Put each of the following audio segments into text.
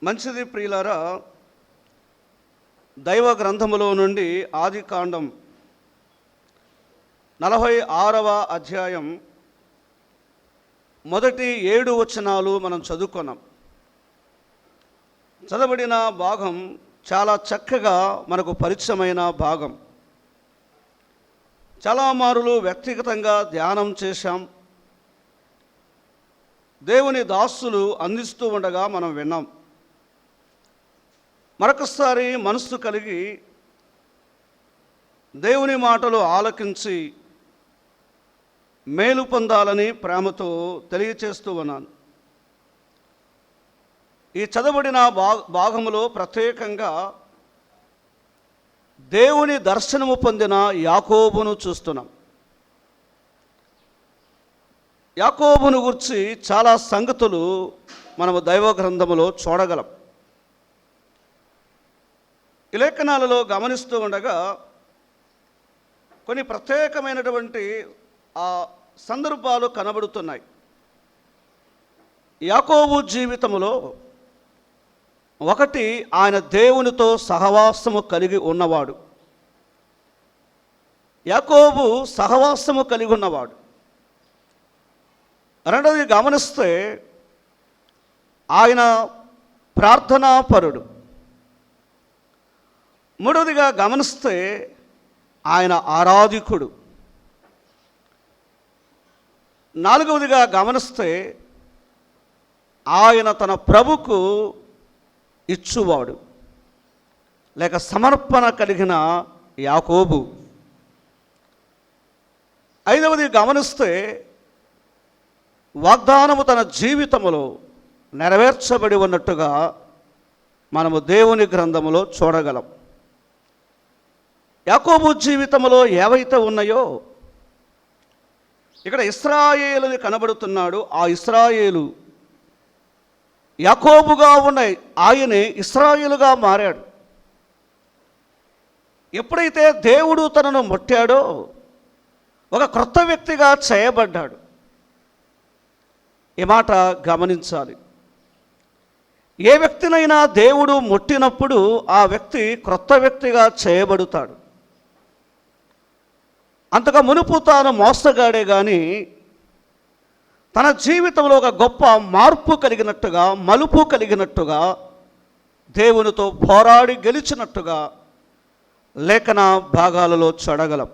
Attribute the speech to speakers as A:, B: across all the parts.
A: మంచిది ప్రియులారా, దైవ గ్రంథములో నుండి ఆదికాండం 46వ అధ్యాయం మొదటి 7 వచనాలు మనం చదువుకున్నాం. చదవబడిన భాగం చాలా చక్కగా మనకు పరిచయమైన భాగం. చాలా మారులు వ్యక్తిగతంగా ధ్యానం చేశాం. దేవుని దాసులు అందిస్తూ ఉండగా మనం విన్నాం. మరొకసారి మనస్సు కలిగి దేవుని మాటలు ఆలకించి మేలు పొందాలని ప్రేమతో తెలియచేస్తూ ఉన్నాను. ఈ చదవబడిన భాగములో ప్రత్యేకంగా దేవుని దర్శనము పొందిన యాకోబును చూస్తున్నాం. యాకోబును గురించి చాలా సంగతులు మనము దైవ గ్రంథములో చూడగలం. ఈ లేఖనాలలో గమనిస్తూ ఉండగా కొన్ని ప్రత్యేకమైనటువంటి ఆ సందర్భాలు కనబడుతున్నాయి. యాకోబు జీవితంలో ఒకటి, ఆయన దేవునితో సహవాసము కలిగి ఉన్నవాడు. యాకోబు సహవాసము కలిగి ఉన్నవాడు. రెండవది గమనిస్తే ఆయన ప్రార్థనాపరుడు. మూడవదిగా గమనిస్తే ఆయన ఆరాధికుడు. నాలుగవదిగా గమనిస్తే ఆయన తన ప్రభుకు ఇచ్చువాడు లేక సమర్పణ కలిగిన యాకోబు. ఐదవది గమనిస్తే వాగ్దానము తన జీవితములో నెరవేర్చబడి ఉన్నట్టుగా మనము దేవుని గ్రంథములో చూడగలం. యాకోబు జీవితంలో ఏవైతే ఉన్నాయో ఇక్కడ ఇశ్రాయేలుని కనబడుతున్నాడు. ఆ ఇశ్రాయేలు యాకోబుగా ఉన్న ఆయనే ఇశ్రాయేలుగా మారాడు. ఎప్పుడైతే దేవుడు తనను ముట్టాడో ఒక క్రొత్త వ్యక్తిగా చేయబడ్డాడు. ఈ మాట గమనించాలి. ఏ వ్యక్తినైనా దేవుడు ముట్టినప్పుడు ఆ వ్యక్తి క్రొత్త వ్యక్తిగా చేయబడతాడు. అంతగా మునుపు తాను మోసగాడే కానీ తన జీవితంలో ఒక గొప్ప మార్పు కలిగినట్టుగా, మలుపు కలిగినట్టుగా, దేవునితో పోరాడి గెలిచినట్టుగా లేఖన భాగాలలో చూడగలం.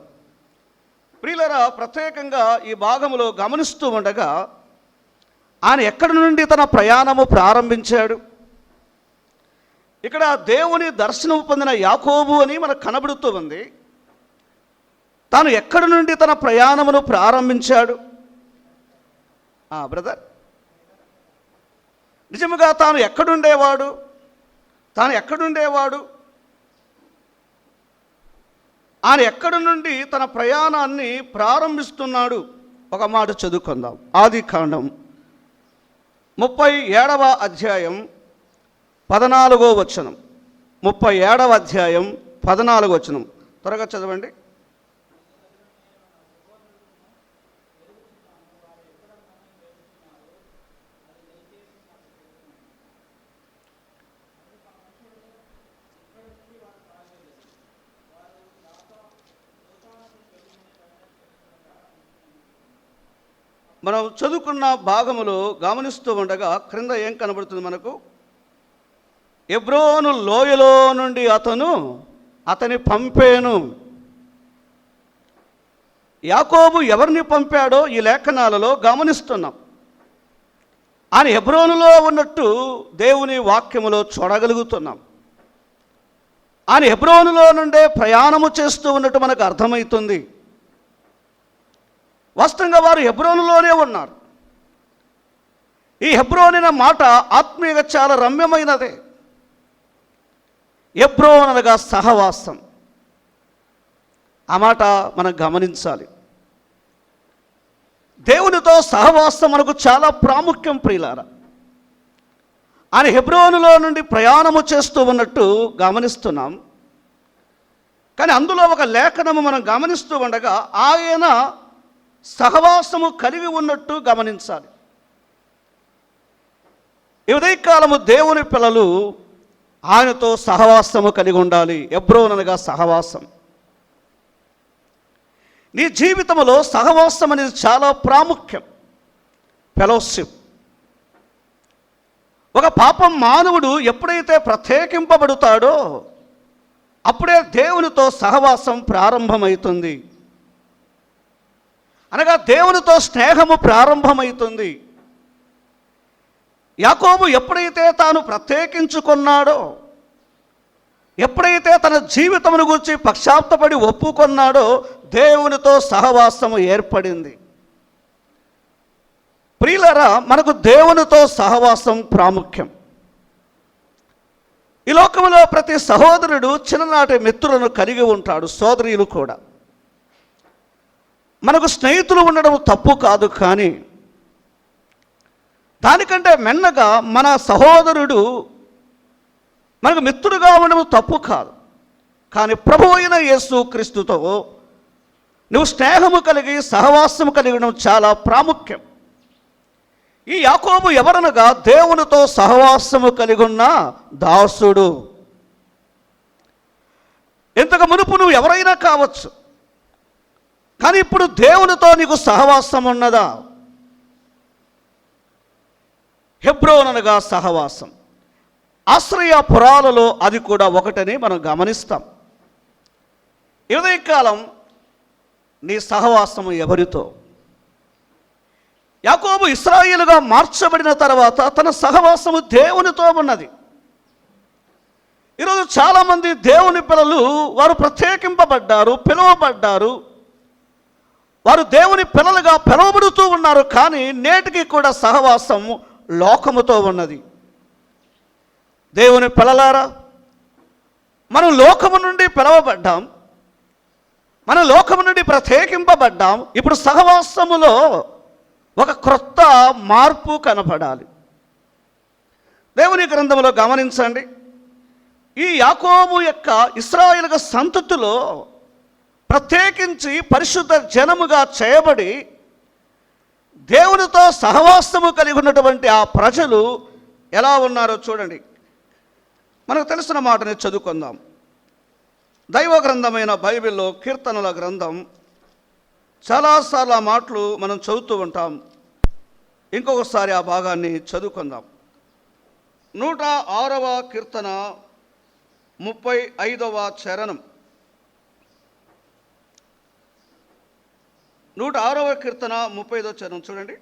A: ప్రియులారా, ప్రత్యేకంగా ఈ భాగంలో గమనిస్తూ ఉండగా ఆయన ఎక్కడి నుండి తన ప్రయాణము ప్రారంభించాడు. ఇక్కడ దేవుని దర్శనం పొందిన యాకోబు అని మనకు కనబడుతూ ఉంది. తాను ఎక్కడి నుండి తన ప్రయాణమును ప్రారంభించాడు? బ్రదర్, నిజముగా తాను ఎక్కడుండేవాడు? ఆయన ఎక్కడి నుండి తన ప్రయాణాన్ని ప్రారంభిస్తున్నాడు? ఒక మాట చదువుకుందాం. ఆదికాండం 37వ అధ్యాయం 14వ వచనం. 37వ అధ్యాయం 14వ వచనం త్వరగా చదవండి. మనం చదువుకున్న భాగములో గమనిస్తూ ఉండగా క్రింద ఏం కనబడుతుంది మనకు? హెబ్రోను లోయలో నుండి అతని పంపేను. యాకోబు ఎవరిని పంపాడో ఈ లేఖనాలలో గమనిస్తున్నాం. ఆయన హెబ్రోనులో ఉన్నట్టు దేవుని వాక్యములో చూడగలుగుతున్నాం. ఆయన హెబ్రోనులో నుండే ప్రయాణము చేస్తూ ఉన్నట్టు మనకు అర్థమవుతుంది. వాస్తవంగా వారు హెబ్రోనులోనే ఉన్నారు. ఈ హెబ్రోన్ అనే మాట ఆత్మీయంగా చాలా రమ్యమైనదే. హెబ్రోన్ అనగా సహవాసం. ఆ మాట మనం గమనించాలి. దేవునితో సహవాసం మనకు చాలా ప్రాముఖ్యం ప్రియులారా. ఆయన హెబ్రోనులో నుండి ప్రయాణము చేస్తూ ఉన్నట్టు గమనిస్తున్నాం. కానీ అందులో ఒక లేఖనము మనం గమనిస్తూ ఉండగా ఆయన సహవాసము కలిగి ఉన్నట్టు గమనించాలి. ఈ ఉదయకాలము దేవుని పిల్లలు ఆయనతో సహవాసము కలిగి ఉండాలి. హెబ్రోను అనగా సహవాసం. నీ జీవితంలో సహవాసం అనేది చాలా ప్రాముఖ్యం. ఫెలోషిప్. ఒక పాపం మానవుడు ఎప్పుడైతే ప్రత్యేకింపబడతాడో అప్పుడే దేవునితో సహవాసం ప్రారంభమవుతుంది. అనగా దేవునితో స్నేహము ప్రారంభమవుతుంది. యాకోబు ఎప్పుడైతే తాను ప్రత్యేకించుకున్నాడో, ఎప్పుడైతే తన జీవితమును గురించి పశ్చాత్తపడి ఒప్పుకొన్నాడో దేవునితో సహవాసము ఏర్పడింది. ప్రియులారా, మనకు దేవునితో సహవాసం ప్రాముఖ్యం. ఈ లోకంలో ప్రతి సహోదరుడు చిన్ననాటి మిత్రులను కలిగి ఉంటాడు, సోదరీలు కూడా. మనకు స్నేహితులు ఉండడం తప్పు కాదు, కానీ దానికంటే మెన్నగా మన సహోదరుడు మనకు మిత్రుడుగా ఉండడం తప్పు కాదు. కానీ ప్రభువు అయిన యేసుక్రీస్తుతో నువ్వు స్నేహము కలిగి సహవాసము కలిగి ఉండడం చాలా ప్రాముఖ్యం. ఈ యాకోబు ఎవరనగా దేవునితో సహవాసము కలిగి ఉన్న దాసుడు. ఇంతకు మునుపు నువ్వు ఎవరైనా కావచ్చు, కానీ ఇప్పుడు దేవునితో నీకు సహవాసం ఉన్నదా? హెబ్రోను అనగా సహవాసం. ఆశ్రయ పురాలలో అది కూడా ఒకటని మనం గమనిస్తాం. ఈ ఉదయకాలం నీ సహవాసము ఎవరితో? యాకోబు ఇశ్రాయేలుగా మార్చబడిన తర్వాత తన సహవాసము దేవునితో ఉన్నది. ఈరోజు చాలామంది దేవుని పిల్లలు వారు ప్రత్యేకింపబడ్డారు, పిలువబడ్డారు, వారు దేవుని పిల్లలుగా పిలువబడుతూ ఉన్నారు. కానీ నేటికి కూడా సహవాసం లోకముతో ఉన్నది. దేవుని పిల్లలారా, మనం లోకము నుండి పిలవబడ్డాం, మనం లోకము నుండి ప్రత్యేకింపబడ్డాం. ఇప్పుడు సహవాసములో ఒక క్రొత్త మార్పు కనపడాలి. దేవుని గ్రంథంలో గమనించండి. ఈ యాకోబు యొక్క ఇశ్రాయేలు సంతతిలో ప్రత్యేకించి పరిశుద్ధ జనముగా చేయబడి దేవునితో సహవాసము కలిగి ఉన్నటువంటి ఆ ప్రజలు ఎలా ఉన్నారో చూడండి. మనకు తెలిసిన మాటని చదువుకుందాం. దైవ గ్రంథమైన బైబిల్లో కీర్తనల గ్రంథం చాలాసార్లు ఆ మాటలు మనం చదువుతూ ఉంటాం. ఇంకొకసారి ఆ భాగాన్ని చదువుకుందాం. 106వ కీర్తన 35వ చరణం. 106వ కీర్తన 35వ చరణం చూడండి.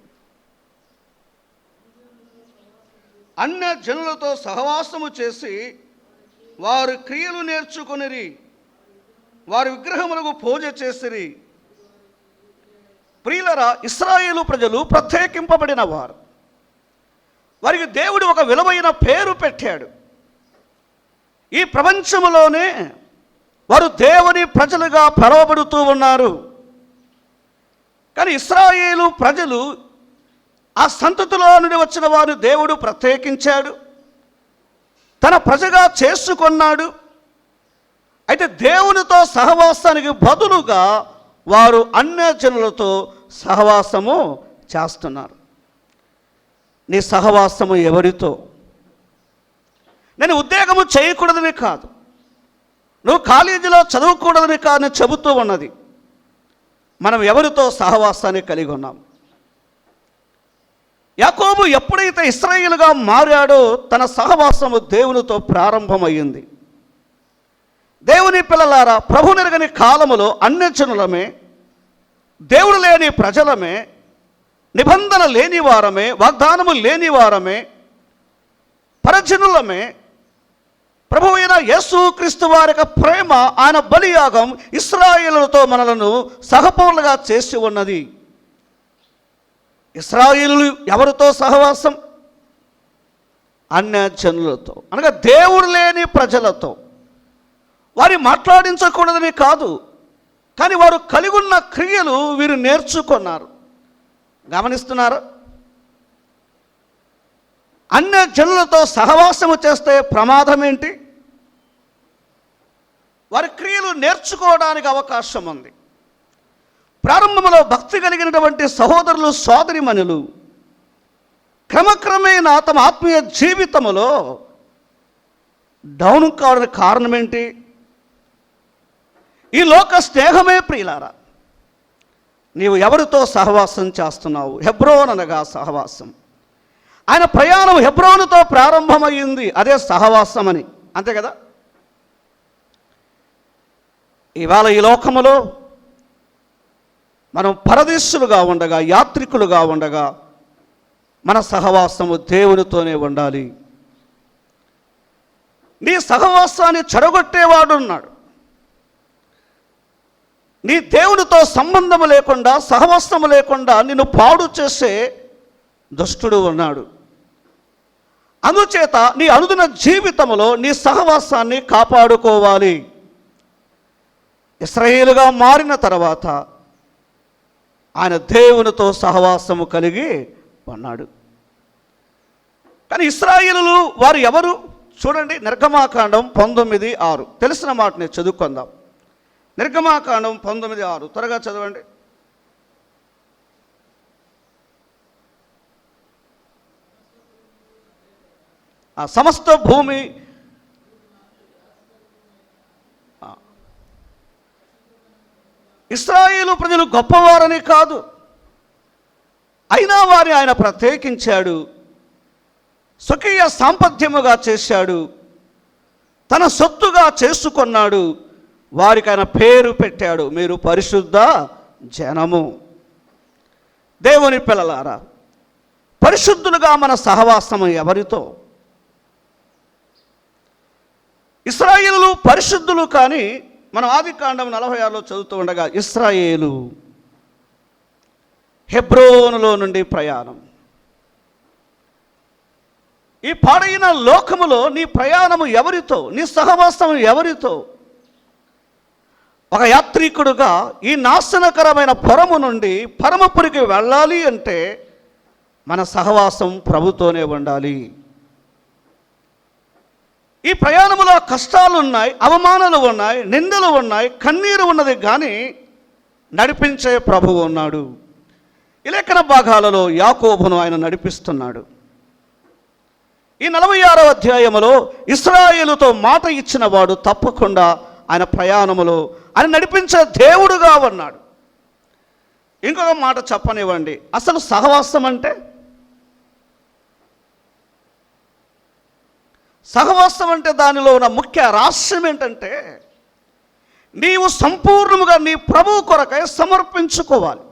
A: అన్య జనులతో సహవాసము చేసి వారు క్రియలు నేర్చుకొనిరి, వారి విగ్రహములకు పూజ చేసిరి. ప్రియులరా, ఇశ్రాయేలు ప్రజలు ప్రత్యేకింపబడిన వారు. వారికి దేవుడు ఒక విలువైన పేరు పెట్టాడు. ఈ ప్రపంచంలోనే వారు దేవుని ప్రజలుగా పిలువబడుతూ ఉన్నారు. కానీ ఇశ్రాయేలు ప్రజలు, ఆ సంతతిలో నుండి వచ్చిన వారు దేవుడు ప్రత్యేకించాడు, తన ప్రజగా చేసుకున్నాడు. అయితే దేవునితో సహవాసానికి బదులుగా వారు అన్యజనులతో సహవాసము చేస్తున్నారు. నీ సహవాసము ఎవరితో? నేను ఉద్యోగము చేయకూడదని కాదు, నువ్వు కాలేజీలో చదవకూడదని కాదు నేను చెబుతూ ఉన్నది. మనం ఎవరితో సహవాసాన్ని కలిగి ఉన్నాం? యాకోబు ఎప్పుడైతే ఇశ్రాయేలుగా మారాడో తన సహవాసము దేవునితో ప్రారంభమయ్యింది. దేవుని పిల్లలారా, ప్రభు నెరగని కాలములో అన్యజనులమే, దేవుడు లేని ప్రజలమే, నిబంధన లేని వారమే, వాగ్దానము లేని వారమే, పరజనులమే. ప్రభువు అయిన యేసుక్రీస్తు వారి యొక్క ప్రేమ, ఆయన బలియాగం ఇశ్రాయేలుతో మనలను సహపౌరులుగా చేసి ఉన్నది. ఇశ్రాయేలు ఎవరితో సహవాసం? అన్యజనులతో, అనగా దేవుడు లేని ప్రజలతో. వారి మాట్లాడించకూడదని కాదు, కానీ వారు కలిగి ఉన్న క్రియలు వీరు నేర్చుకున్నారు. గమనిస్తున్నారు? అన్యజనులతో సహవాసము చేస్తే ప్రమాదం ఏంటి? వారి క్రియలు నేర్చుకోవడానికి అవకాశం ఉంది. ప్రారంభంలో భక్తి కలిగినటువంటి సహోదరులు, సోదరిమణులు క్రమక్రమేణా తమ ఆత్మీయ జీవితంలో డౌన్ కావడానికి కారణం ఏంటి? ఈ లోక స్నేహమే ప్రియులారా. నీవు ఎవరితో సహవాసం చేస్తున్నావు? హెబ్రోన్ అనగా సహవాసం. ఆయన ప్రయాణం హెబ్రోనుతో ప్రారంభమైంది, అదే సహవాసం అని, అంతే కదా. ఇవాళ ఈ లోకములో మనం పరదేశులుగా ఉండగా, యాత్రికులుగా ఉండగా మన సహవాసము దేవునితోనే ఉండాలి. నీ సహవాసాన్ని చెడగొట్టేవాడు ఉన్నాడు. నీ దేవునితో సంబంధము లేకుండా, సహవాసము లేకుండా నిన్ను పాడు చేసే దుష్టుడు ఉన్నాడు. అందుచేత నీ అనుదిన జీవితంలో నీ సహవాసాన్ని కాపాడుకోవాలి. ఇశ్రాయేలుగా మారిన తర్వాత ఆయన దేవునితో సహవాసము కలిగి ఉన్నాడు. కానీ ఇశ్రాయేలులు వారు ఎవరు? చూడండి, నిర్గమాకాండం 19:6. తెలిసిన మాటని చదువుకుందాం. నిర్గమాకాండం 19:6 త్వరగా చదవండి. ఆ సమస్త భూమి ఇశ్రాయేలు ప్రజలు గొప్పవారని కాదు, అయినా వారిని ఆయన ప్రత్యేకించాడు, స్వకీయ సాంపత్యముగా చేశాడు, తన సొత్తుగా చేసుకున్నాడు. వారికి ఆయన పేరు పెట్టాడు, మీరు పరిశుద్ధ జనము. దేవుని పిల్లలారా, పరిశుద్ధులుగా మన సహవాసము ఎవరితో? ఇశ్రాయేలు పరిశుద్ధులు, కానీ మనం ఆదికాండం 46లో చదువుతూ ఉండగా ఇశ్రాయేలు హెబ్రోనులో నుండి ప్రయాణం. ఈ పాడైన లోకములో నీ ప్రయాణము ఎవరితో? నీ సహవాసము ఎవరితో? ఒక యాత్రికుడుగా ఈ నాశనకరమైన పొరము నుండి పరమపురికి వెళ్ళాలి అంటే మన సహవాసం ప్రభుతోనే ఉండాలి. ఈ ప్రయాణములో కష్టాలు ఉన్నాయి, అవమానాలు ఉన్నాయి, నిందలు ఉన్నాయి, కన్నీరు ఉన్నది, కానీ నడిపించే ప్రభువు ఉన్నాడు. ఈ లేఖన భాగాలలో యాకోబును ఆయన నడిపిస్తున్నాడు. ఈ 46వ అధ్యాయములో ఇశ్రాయేలుతో మాట ఇచ్చిన వాడు తప్పకుండా ఆయన ప్రయాణములో ఆయన నడిపించే దేవుడుగా ఉన్నాడు. ఇంకొక మాట చెప్పనివ్వండి, అసలు సహవాసం అంటే, సహవాసం అంటే దానిలో ఉన్న ముఖ్య రహస్యం ఏంటంటే, నీవు సంపూర్ణముగా నీ ప్రభువు కొరకై సమర్పించుకోవాలి.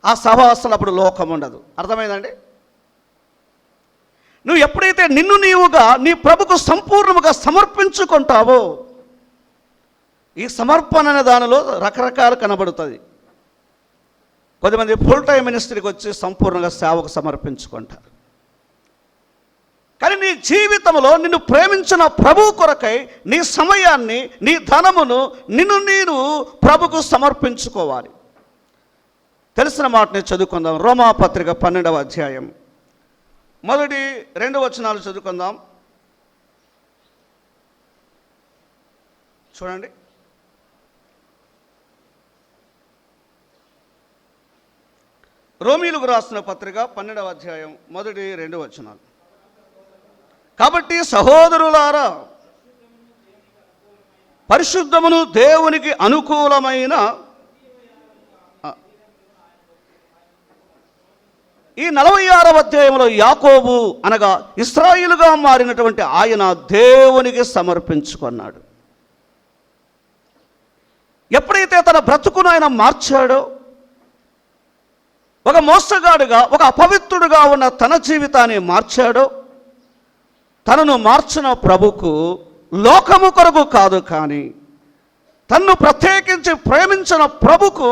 A: ఆ సహవాసం అప్పుడు లోకం ఉండదు. అర్థమైందండి? నువ్వు ఎప్పుడైతే నిన్ను నీవుగా నీ ప్రభుకు సంపూర్ణముగా సమర్పించుకుంటావో, ఈ సమర్పణ అనే దానిలో రకరకాలు కనబడుతుంది. కొద్దిమంది ఫుల్ టైం మినిస్ట్రీకి వచ్చి సంపూర్ణంగా సేవకు సమర్పించుకుంటారు. కానీ నీ జీవితంలో నిన్ను ప్రేమించిన ప్రభు కొరకై నీ సమయాన్ని, నీ ధనమును, నిన్ను నేను ప్రభుకు సమర్పించుకోవాలి. తెలిసిన మాటని చదువుకుందాం. రోమాపత్రిక 12వ అధ్యాయం 1-2 వచనాలు చదువుకుందాం. చూడండి. రోమీయులకు రాసిన పత్రిక 12వ అధ్యాయం 1-2 వచనాలు. కాబట్టి సహోదరులారా, పరిశుద్ధమును దేవునికి అనుకూలమైన ఈ 46వ అధ్యాయంలో యాకోబు అనగా ఇశ్రాయేలుగా మారినటువంటి ఆయన దేవునికి సమర్పించుకున్నాడు. ఎప్పుడైతే తన బ్రతుకును ఆయన మార్చాడో, ఒక మోసగాడుగా, ఒక అపవిత్రుడుగా ఉన్న తన జీవితాన్ని మార్చాడో, తనను మార్చిన ప్రభుకు లోకము కొరకు కాదు, కానీ తన్ను ప్రత్యేకించి ప్రేమించిన ప్రభుకు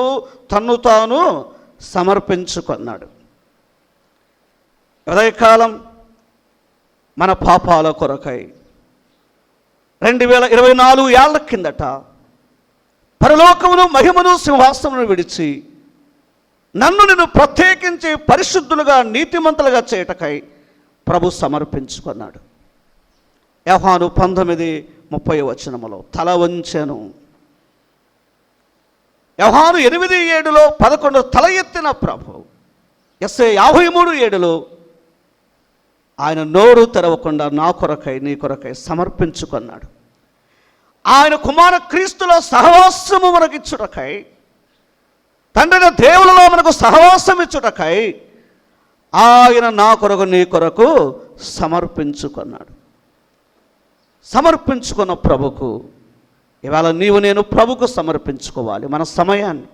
A: తన్ను తాను సమర్పించుకున్నాడు. ఉదయకాలం మన పాపాల కొరకై 2024 ఏళ్ల కిందట పరలోకమును, మహిమను, సింహాసనమును విడిచి నన్ను నేను ప్రత్యేకించి పరిశుద్ధులుగా, నీతిమంతులుగా చేయటకై ప్రభు సమర్పించుకున్నాడు. యోహాను 19:30 వచనములో తల వంచెను. యోహాను 8:7లో 11 తల ఎత్తిన ప్రభు యెషయా 53:7 ఆయన నోరు తెరవకుండా నా కొరకై నీ కొరకై సమర్పించుకున్నాడు. ఆయన కుమార క్రీస్తులో సహవాసము మనకిచ్చుటకై, తండ్రి దేవులలో మనకు సహవాసం ఇచ్చుటకై ఆయన నా కొరకు నీ కొరకు సమర్పించుకున్నాడు. సమర్పించుకున్న ప్రభుకు ఇవాళ నీవు నేను ప్రభుకు సమర్పించుకోవాలి. మన సమయాన్ని,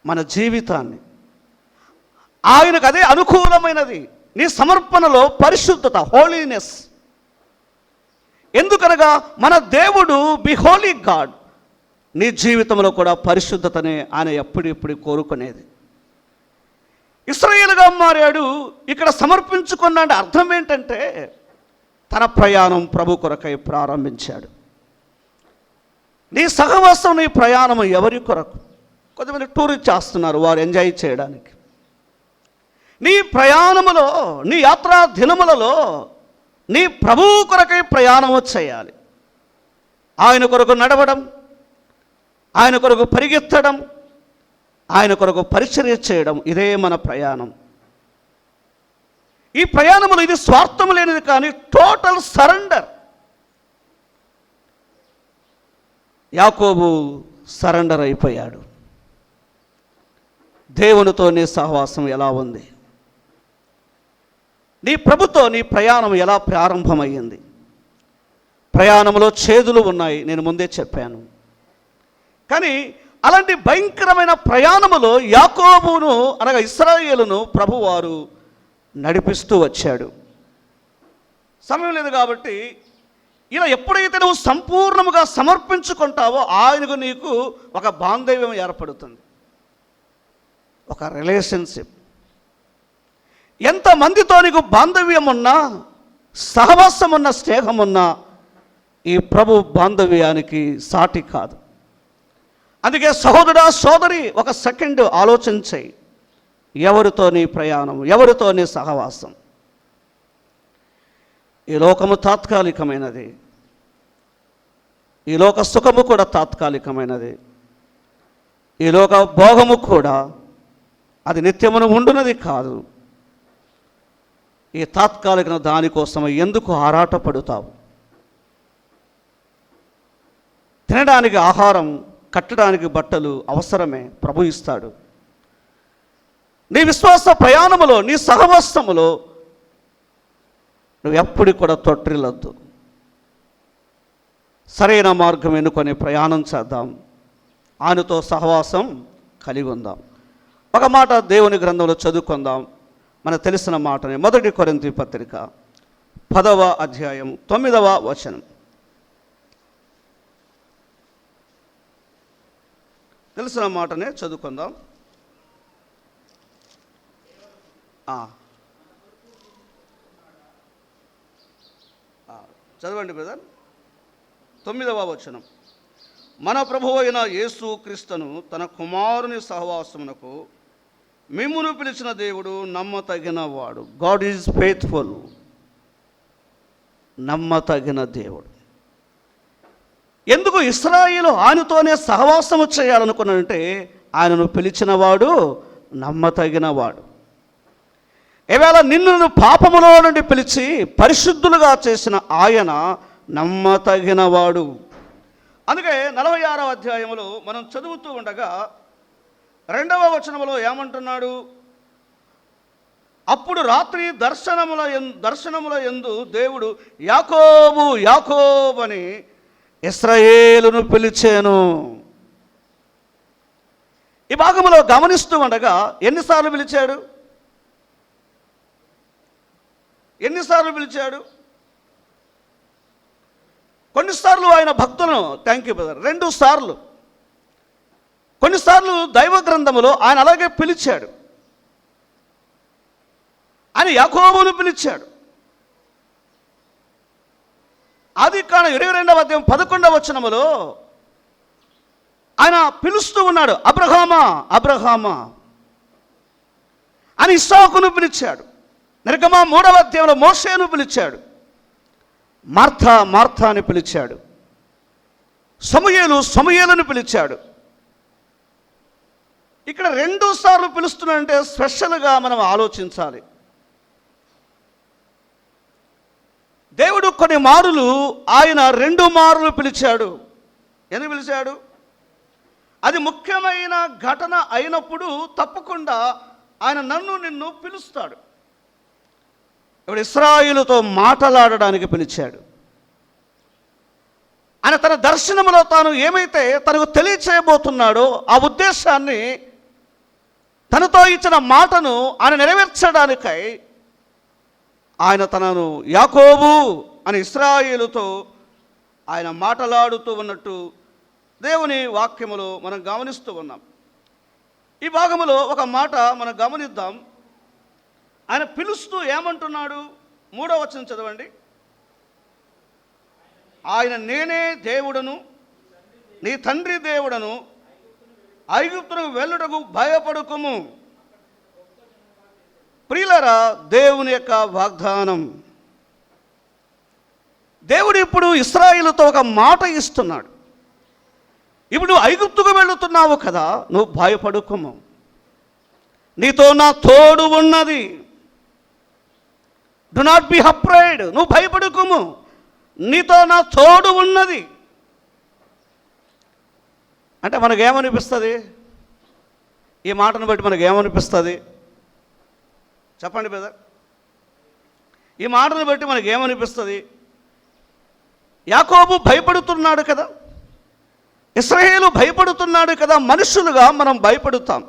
A: మన జీవితాన్ని. ఆయనకు అదే అనుకూలమైనది. నీ సమర్పణలో పరిశుద్ధత, హోలీనెస్. ఎందుకనగా మన దేవుడు బి హోలీ గాడ్. నీ జీవితంలో కూడా పరిశుద్ధతనే ఆయన ఎప్పుడిప్పుడు కోరుకునేది. ఇశ్రాయేలుగా మారాడు. ఇక్కడ సమర్పించుకున్నాడు అర్థం ఏంటంటే తన ప్రయాణం ప్రభు కొరకై ప్రారంభించాడు. నీ సహవాసం, నీ ప్రయాణం ఎవరి కొరకు? కొంతమంది టూర్ చేస్తున్నారు వారు ఎంజాయ్ చేయడానికి. నీ ప్రయాణములో, నీ యాత్రా దినములలో నీ ప్రభువు కొరకై ప్రయాణము చేయాలి. ఆయన కొరకు నడవడం, ఆయన కొరకు పరిగెత్తడం, ఆయన కొరకు పరిచర్య చేయడం, ఇదే మన ప్రయాణం. ఈ ప్రయాణములో ఇది స్వార్థం లేనిది, కానీ టోటల్ సరెండర్. యాకోబు సరెండర్ అయిపోయాడు. దేవునితో నీ సహవాసం ఎలా ఉంది? నీ ప్రభుతో నీ ప్రయాణం ఎలా ప్రారంభమయ్యింది? ప్రయాణంలో చేదులు ఉన్నాయి, నేను ముందే చెప్పాను. కానీ అలాంటి భయంకరమైన ప్రయాణములో యాకోబును అనగా ఇశ్రాయేలును ప్రభువారు నడిపిస్తూ వచ్చాడు. సమయం లేదు కాబట్టి ఇలా ఎప్పుడైతే నువ్వు సంపూర్ణముగా సమర్పించుకుంటావో ఆయనకు నీకు ఒక బాంధవ్యం ఏర్పడుతుంది, ఒక రిలేషన్షిప్. ఎంతమందితో నీకు బాంధవ్యం ఉన్నా, సహవాసం ఉన్న, స్నేహం ఉన్నా ఈ ప్రభు బాంధవ్యానికి సాటి కాదు. అందుకే సహోదరా, సోదరి, ఒక సెకండ్ ఆలోచించాయి. ఎవరితో నీ ప్రయాణం, ఎవరితో నీ సహవాసం? ఈ లోకము తాత్కాలికమైనది, ఈ లోక సుఖము కూడా తాత్కాలికమైనది, ఈ లోక భోగము కూడా అది నిత్యమును ఉండునది కాదు. ఈ తాత్కాలిక దానికోసం ఎందుకు ఆరాటపడుతావు? తినడానికి ఆహారం, కట్టడానికి బట్టలు అవసరమే, ప్రభు ఇస్తాడు. నీ విశ్వాస ప్రయాణములో, నీ సహవాసములో నువ్వు ఎప్పుడు కూడా తొట్టిల్లొద్దు. సరైన మార్గం ఎన్నుకొని ప్రయాణం చేద్దాం, ఆయనతో సహవాసం కలిగి ఉందాం. ఒక మాట దేవుని గ్రంథంలో చదువుకుందాం, మనకు తెలిసిన మాటని. 1 కొరింథీ పత్రిక 10వ అధ్యాయం 9వ వచనం. తెలిసిన మాటనే చదువుకుందాం. చదవండి బ్రదర్. 9వ వచనం. మన ప్రభువు అయిన యేసు క్రీస్తును తన కుమారుని సహవాసమునకు మిమ్మును పిలిచిన దేవుడు నమ్మతగిన వాడు. God is faithful. నమ్మతగిన దేవుడు. ఎందుకు ఇశ్రాయేలు ఆయనతోనే సహవాసము చేయాలనుకున్నాడంటే ఆయనను పిలిచినవాడు నమ్మతగినవాడు. ఈవేళ నిన్ను పాపములో నుండి పిలిచి పరిశుద్ధులుగా చేసిన ఆయన నమ్మతగినవాడు. అందుకే 46వ అధ్యాయములో మనం చదువుతూ ఉండగా 2వ వచనములో ఏమంటున్నాడు? అప్పుడు రాత్రి దర్శనముల యందు దేవుడు యాకోబు యాకోబు అని ఇశ్రాయేలును పిలిచాను. ఈ భాగంలో గమనిస్తూ ఉండగా ఎన్నిసార్లు పిలిచాడు? కొన్నిసార్లు ఆయన భక్తులను, థ్యాంక్ యూ బ్రదర్, 2 సార్లు. కొన్నిసార్లు దైవ గ్రంథములో ఆయన అలాగే పిలిచాడు. ఆయన యాకోబును పిలిచాడు. ఆదికాండం 22వ అధ్యాయం 11వ వచనములో ఆయన పిలుస్తూ ఉన్నాడు, అబ్రహామా అబ్రహామా అని ఇస్సాకును పిలిచాడు. నిర్గమా 3వ అధ్యాయంలో మోషేను పిలిచాడు. మార్తా మార్తా అని పిలిచాడు. సమూయేలును పిలిచాడు. ఇక్కడ 2 సార్లు పిలుస్తున్నాడంటే స్పెషల్గా మనం ఆలోచించాలి. దేవుడు కొన్ని మారులు ఆయన 2 మారులు పిలిచాడు. ఎందుకు పిలిచాడు? అది ముఖ్యమైన ఘటన అయినప్పుడు తప్పకుండా ఆయన నన్ను నిన్ను పిలుస్తాడు. ఇప్పుడు ఇశ్రాయేలుతో మాట్లాడడానికి పిలిచాడు. ఆయన తన దర్శనములో తాను ఏమైతే తనకు తెలియచేయబోతున్నాడో ఆ ఉద్దేశాన్ని, తనతో ఇచ్చిన మాటను ఆయన నెరవేర్చడానికై ఆయన తనను యాకోబు అని ఇశ్రాయేలుతో ఆయన మాట్లాడుతూ ఉన్నట్టు దేవుని వాక్యములో మనం గమనిస్తూ ఉన్నాం. ఈ భాగములో ఒక మాట మనం గమనిద్దాం. ఆయన పిలుస్తూ ఏమంటున్నాడు? 3వ వచనం చదవండి. ఆయన నేనే దేవుడను, నీ తండ్రి దేవుడను, ఐగుప్తునకు వెళ్ళుటకు భయపడకుము. ప్రియులారా, దేవుని యొక్క వాగ్దానం. దేవుడు ఇప్పుడు ఇశ్రాయేలుతో ఒక మాట ఇస్తున్నాడు. ఇప్పుడు నువ్వు ఐగుప్తుకు వెళుతున్నావు కదా, నువ్వు భయపడుకోము, నీతో నా తోడు ఉన్నది. డు నాట్ బి అఫ్రైడ్, నువ్వు భయపడుకోము, నీతో నా తోడు ఉన్నది. అంటే మనకేమనిపిస్తుంది? ఈ మాటను బట్టి మనకేమనిపిస్తుంది? చెప్పండి బ్రదర్. ఈ మాటను బట్టి మనకేమనిపిస్తుంది? యాకోబు భయపడుతున్నాడు కదా, ఇశ్రాయేలు భయపడుతున్నాడు కదా. మనుషులుగా మనం భయపడుతాం.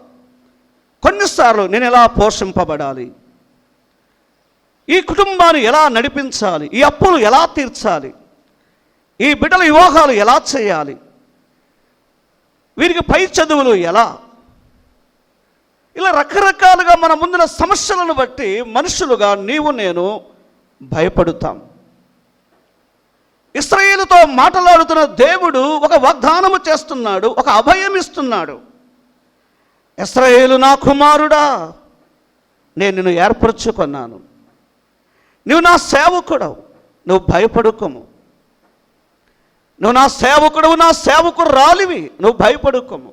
A: కొన్నిసార్లు నేను ఎలా పోషింపబడాలి, ఈ కుటుంబాన్ని ఎలా నడిపించాలి, ఈ అప్పులు ఎలా తీర్చాలి, ఈ బిడ్డల వివాహాలు ఎలా చేయాలి, వీరికి పై చదువులు ఎలా, ఇలా రకరకాలుగా మన ముందున్న సమస్యలను బట్టి మనుషులుగా నీవు నేను భయపడుతాం. ఇశ్రాయేలుతో మాట్లాడుతున్న దేవుడు ఒక వాగ్దానము చేస్తున్నాడు, ఒక అభయం ఇస్తున్నాడు. ఇశ్రాయేలు నా కుమారుడా, నేను నిన్ను ఏర్పరచుకున్నాను, నువ్వు నా సేవకుడవు, నువ్వు భయపడుకోము. నువ్వు నా సేవకుడవు, నా సేవకురాలివి, నువ్వు భయపడుకోము.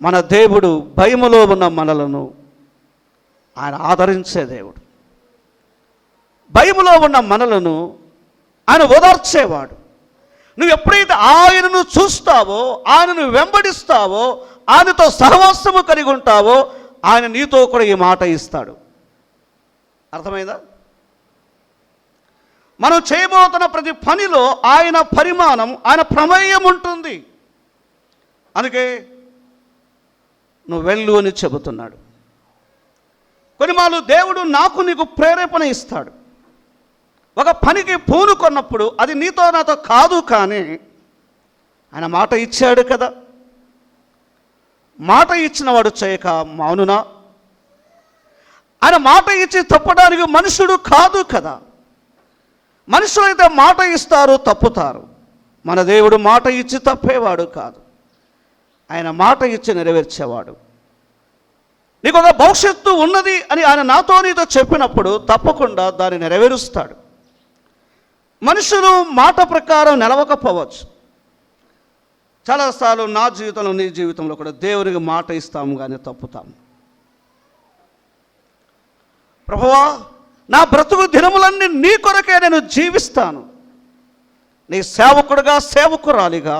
A: మన దేవుడు భయములో ఉన్న మనలను ఆయన ఆదరించే దేవుడు. భయములో ఉన్న మనలను ఆయన ఓదార్చేవాడు. నువ్వు ఎప్పుడైతే ఆయనను చూస్తావో, ఆయనను వెంబడిస్తావో, ఆయనతో సహవాసము కలిగి ఉంటావో, ఆయన నీతో కూడా ఈ మాట ఇస్తాడు. అర్థమైందా? మనం చేయబోతున్న ప్రతి పనిలో ఆయన పరిమాణం, ఆయన ప్రమేయం ఉంటుంది. అందుకే నువ్వు వెళ్ళు అని చెబుతున్నాడు. కొన్నిమార్లు దేవుడు నాకు నీకు ప్రేరేపణ ఇస్తాడు. ఒక పనికి పూనుకొన్నప్పుడు అది నీతో నాతో కాదు, కానీ ఆయన మాట ఇచ్చాడు కదా. మాట ఇచ్చిన వాడు చేయక మౌనునా? ఆయన మాట ఇచ్చి తప్పడానికి మనుషుడు కాదు కదా. మనుషులైతే మాట ఇస్తారు, తప్పుతారు. మన దేవుడు మాట ఇచ్చి తప్పేవాడు కాదు. ఆయన మాట ఇచ్చి నెరవేర్చేవాడు. నీకు ఒక భవిష్యత్తు ఉన్నది అని ఆయన నాతో నీతో చెప్పినప్పుడు తప్పకుండా దాన్ని నెరవేరుస్తాడు. మనుషులు మాట ప్రకారం నిలవకపోవచ్చు. చాలాసార్లు నా జీవితంలో, నీ జీవితంలో కూడా దేవునికి మాట ఇస్తాము కానీ తప్పుతాము. ప్రభువా, నా బ్రతుకు దినములన్నీ నీ కొరకే నేను జీవిస్తాను, నీ సేవకుడుగా, సేవకురాలిగా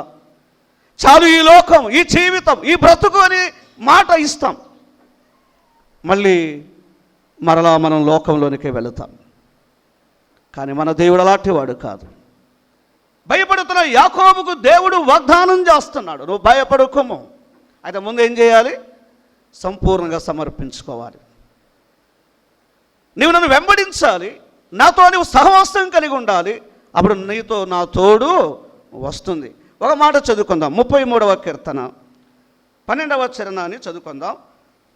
A: చాలు ఈ లోకం, ఈ జీవితం, ఈ బ్రతుకు అని మాట ఇస్తాం. మళ్ళీ మరలా మనం లోకంలోనికే వెళతాం. కానీ మన దేవుడు అలాంటి వాడు కాదు. భయపడుతున్న యాకోబుకు దేవుడు వాగ్దానం చేస్తున్నాడు, నువ్వు భయపడుకోము. అయితే ముందు ఏం చేయాలి? సంపూర్ణంగా సమర్పించుకోవాలి. నీవు నన్ను వెంబడించాలి, నాతో నీవు సహవాసం కలిగి ఉండాలి. అప్పుడు నీతో నా తోడు వస్తుంది. ఒక మాట చదువుకుందాం. 33వ కీర్తన 12వ చరణాన్ని చదువుకుందాం.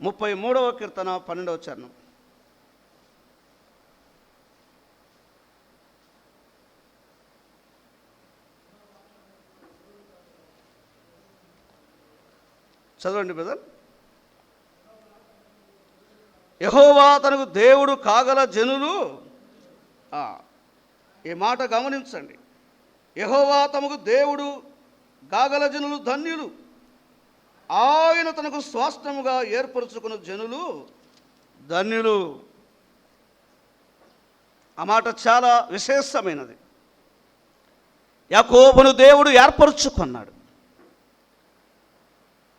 A: 33వ కీర్తన 12వ చరణం. చదవండి బ్రదర్. యెహోవా తనకు దేవుడు కాగల జనులు. ఈ మాట గమనించండి. యెహోవా తమకు దేవుడు కాగల జనులు ధన్యులు. ఆయన తనకు స్వాస్థ్యముగా ఏర్పరచుకున్న జనులు ధన్యులు. ఆ మాట చాలా విశేషమైనది. యాకోబును దేవుడు ఏర్పరచుకున్నాడు.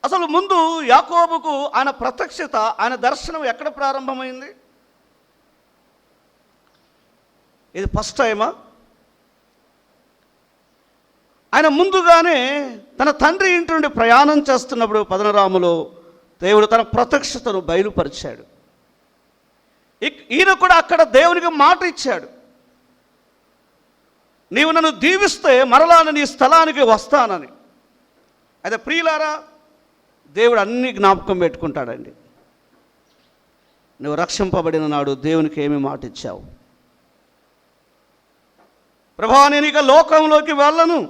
A: అసలు ముందు యాకోబుకు ఆయన ప్రత్యక్షత, ఆయన దర్శనం ఎక్కడ ప్రారంభమైంది? ఇది ఫస్ట్ టైమా? ఆయన ముందుగానే తన తండ్రి ఇంటి నుండి ప్రయాణం చేస్తున్నప్పుడు పదనరాములో దేవుడు తన ప్రత్యక్షతను బయలుపరిచాడు. ఈయన కూడా అక్కడ దేవునికి మాట ఇచ్చాడు, నీవు నన్ను దీవిస్తే మరలా నీ స్థలానికి వస్తానని. అయితే ప్రియులారా, దేవుడు అన్ని జ్ఞాపకం పెట్టుకుంటాడండి. నువ్వు రక్షింపబడిన నాడు దేవునికి ఏమి మాట ఇచ్చావు? ప్రభా, నేను ఇక లోకంలోకి వెళ్ళను,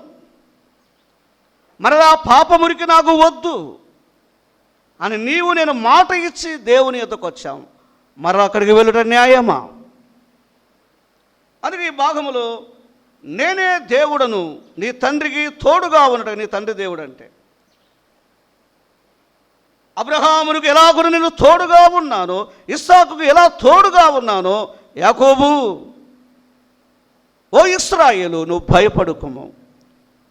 A: మరలా పాపమురికి నాకు వద్దు అని నేను మాట ఇచ్చి దేవుని యొద్దకు వచ్చాము. మరలా అక్కడికి వెళ్ళుట న్యాయమా? అందుకే ఈ భాగములో నేనే దేవుడను, నీ తండ్రికి తోడుగా ఉండటం. నీ తండ్రి దేవుడు అంటే అబ్రహామునికి ఎలాగో నేను తోడుగా ఉన్నానో, ఇస్సాకుకు ఎలా తోడుగా ఉన్నానో, యాకోబు, ఓ ఇశ్రాయేలు, నువ్వు భయపడుకుము,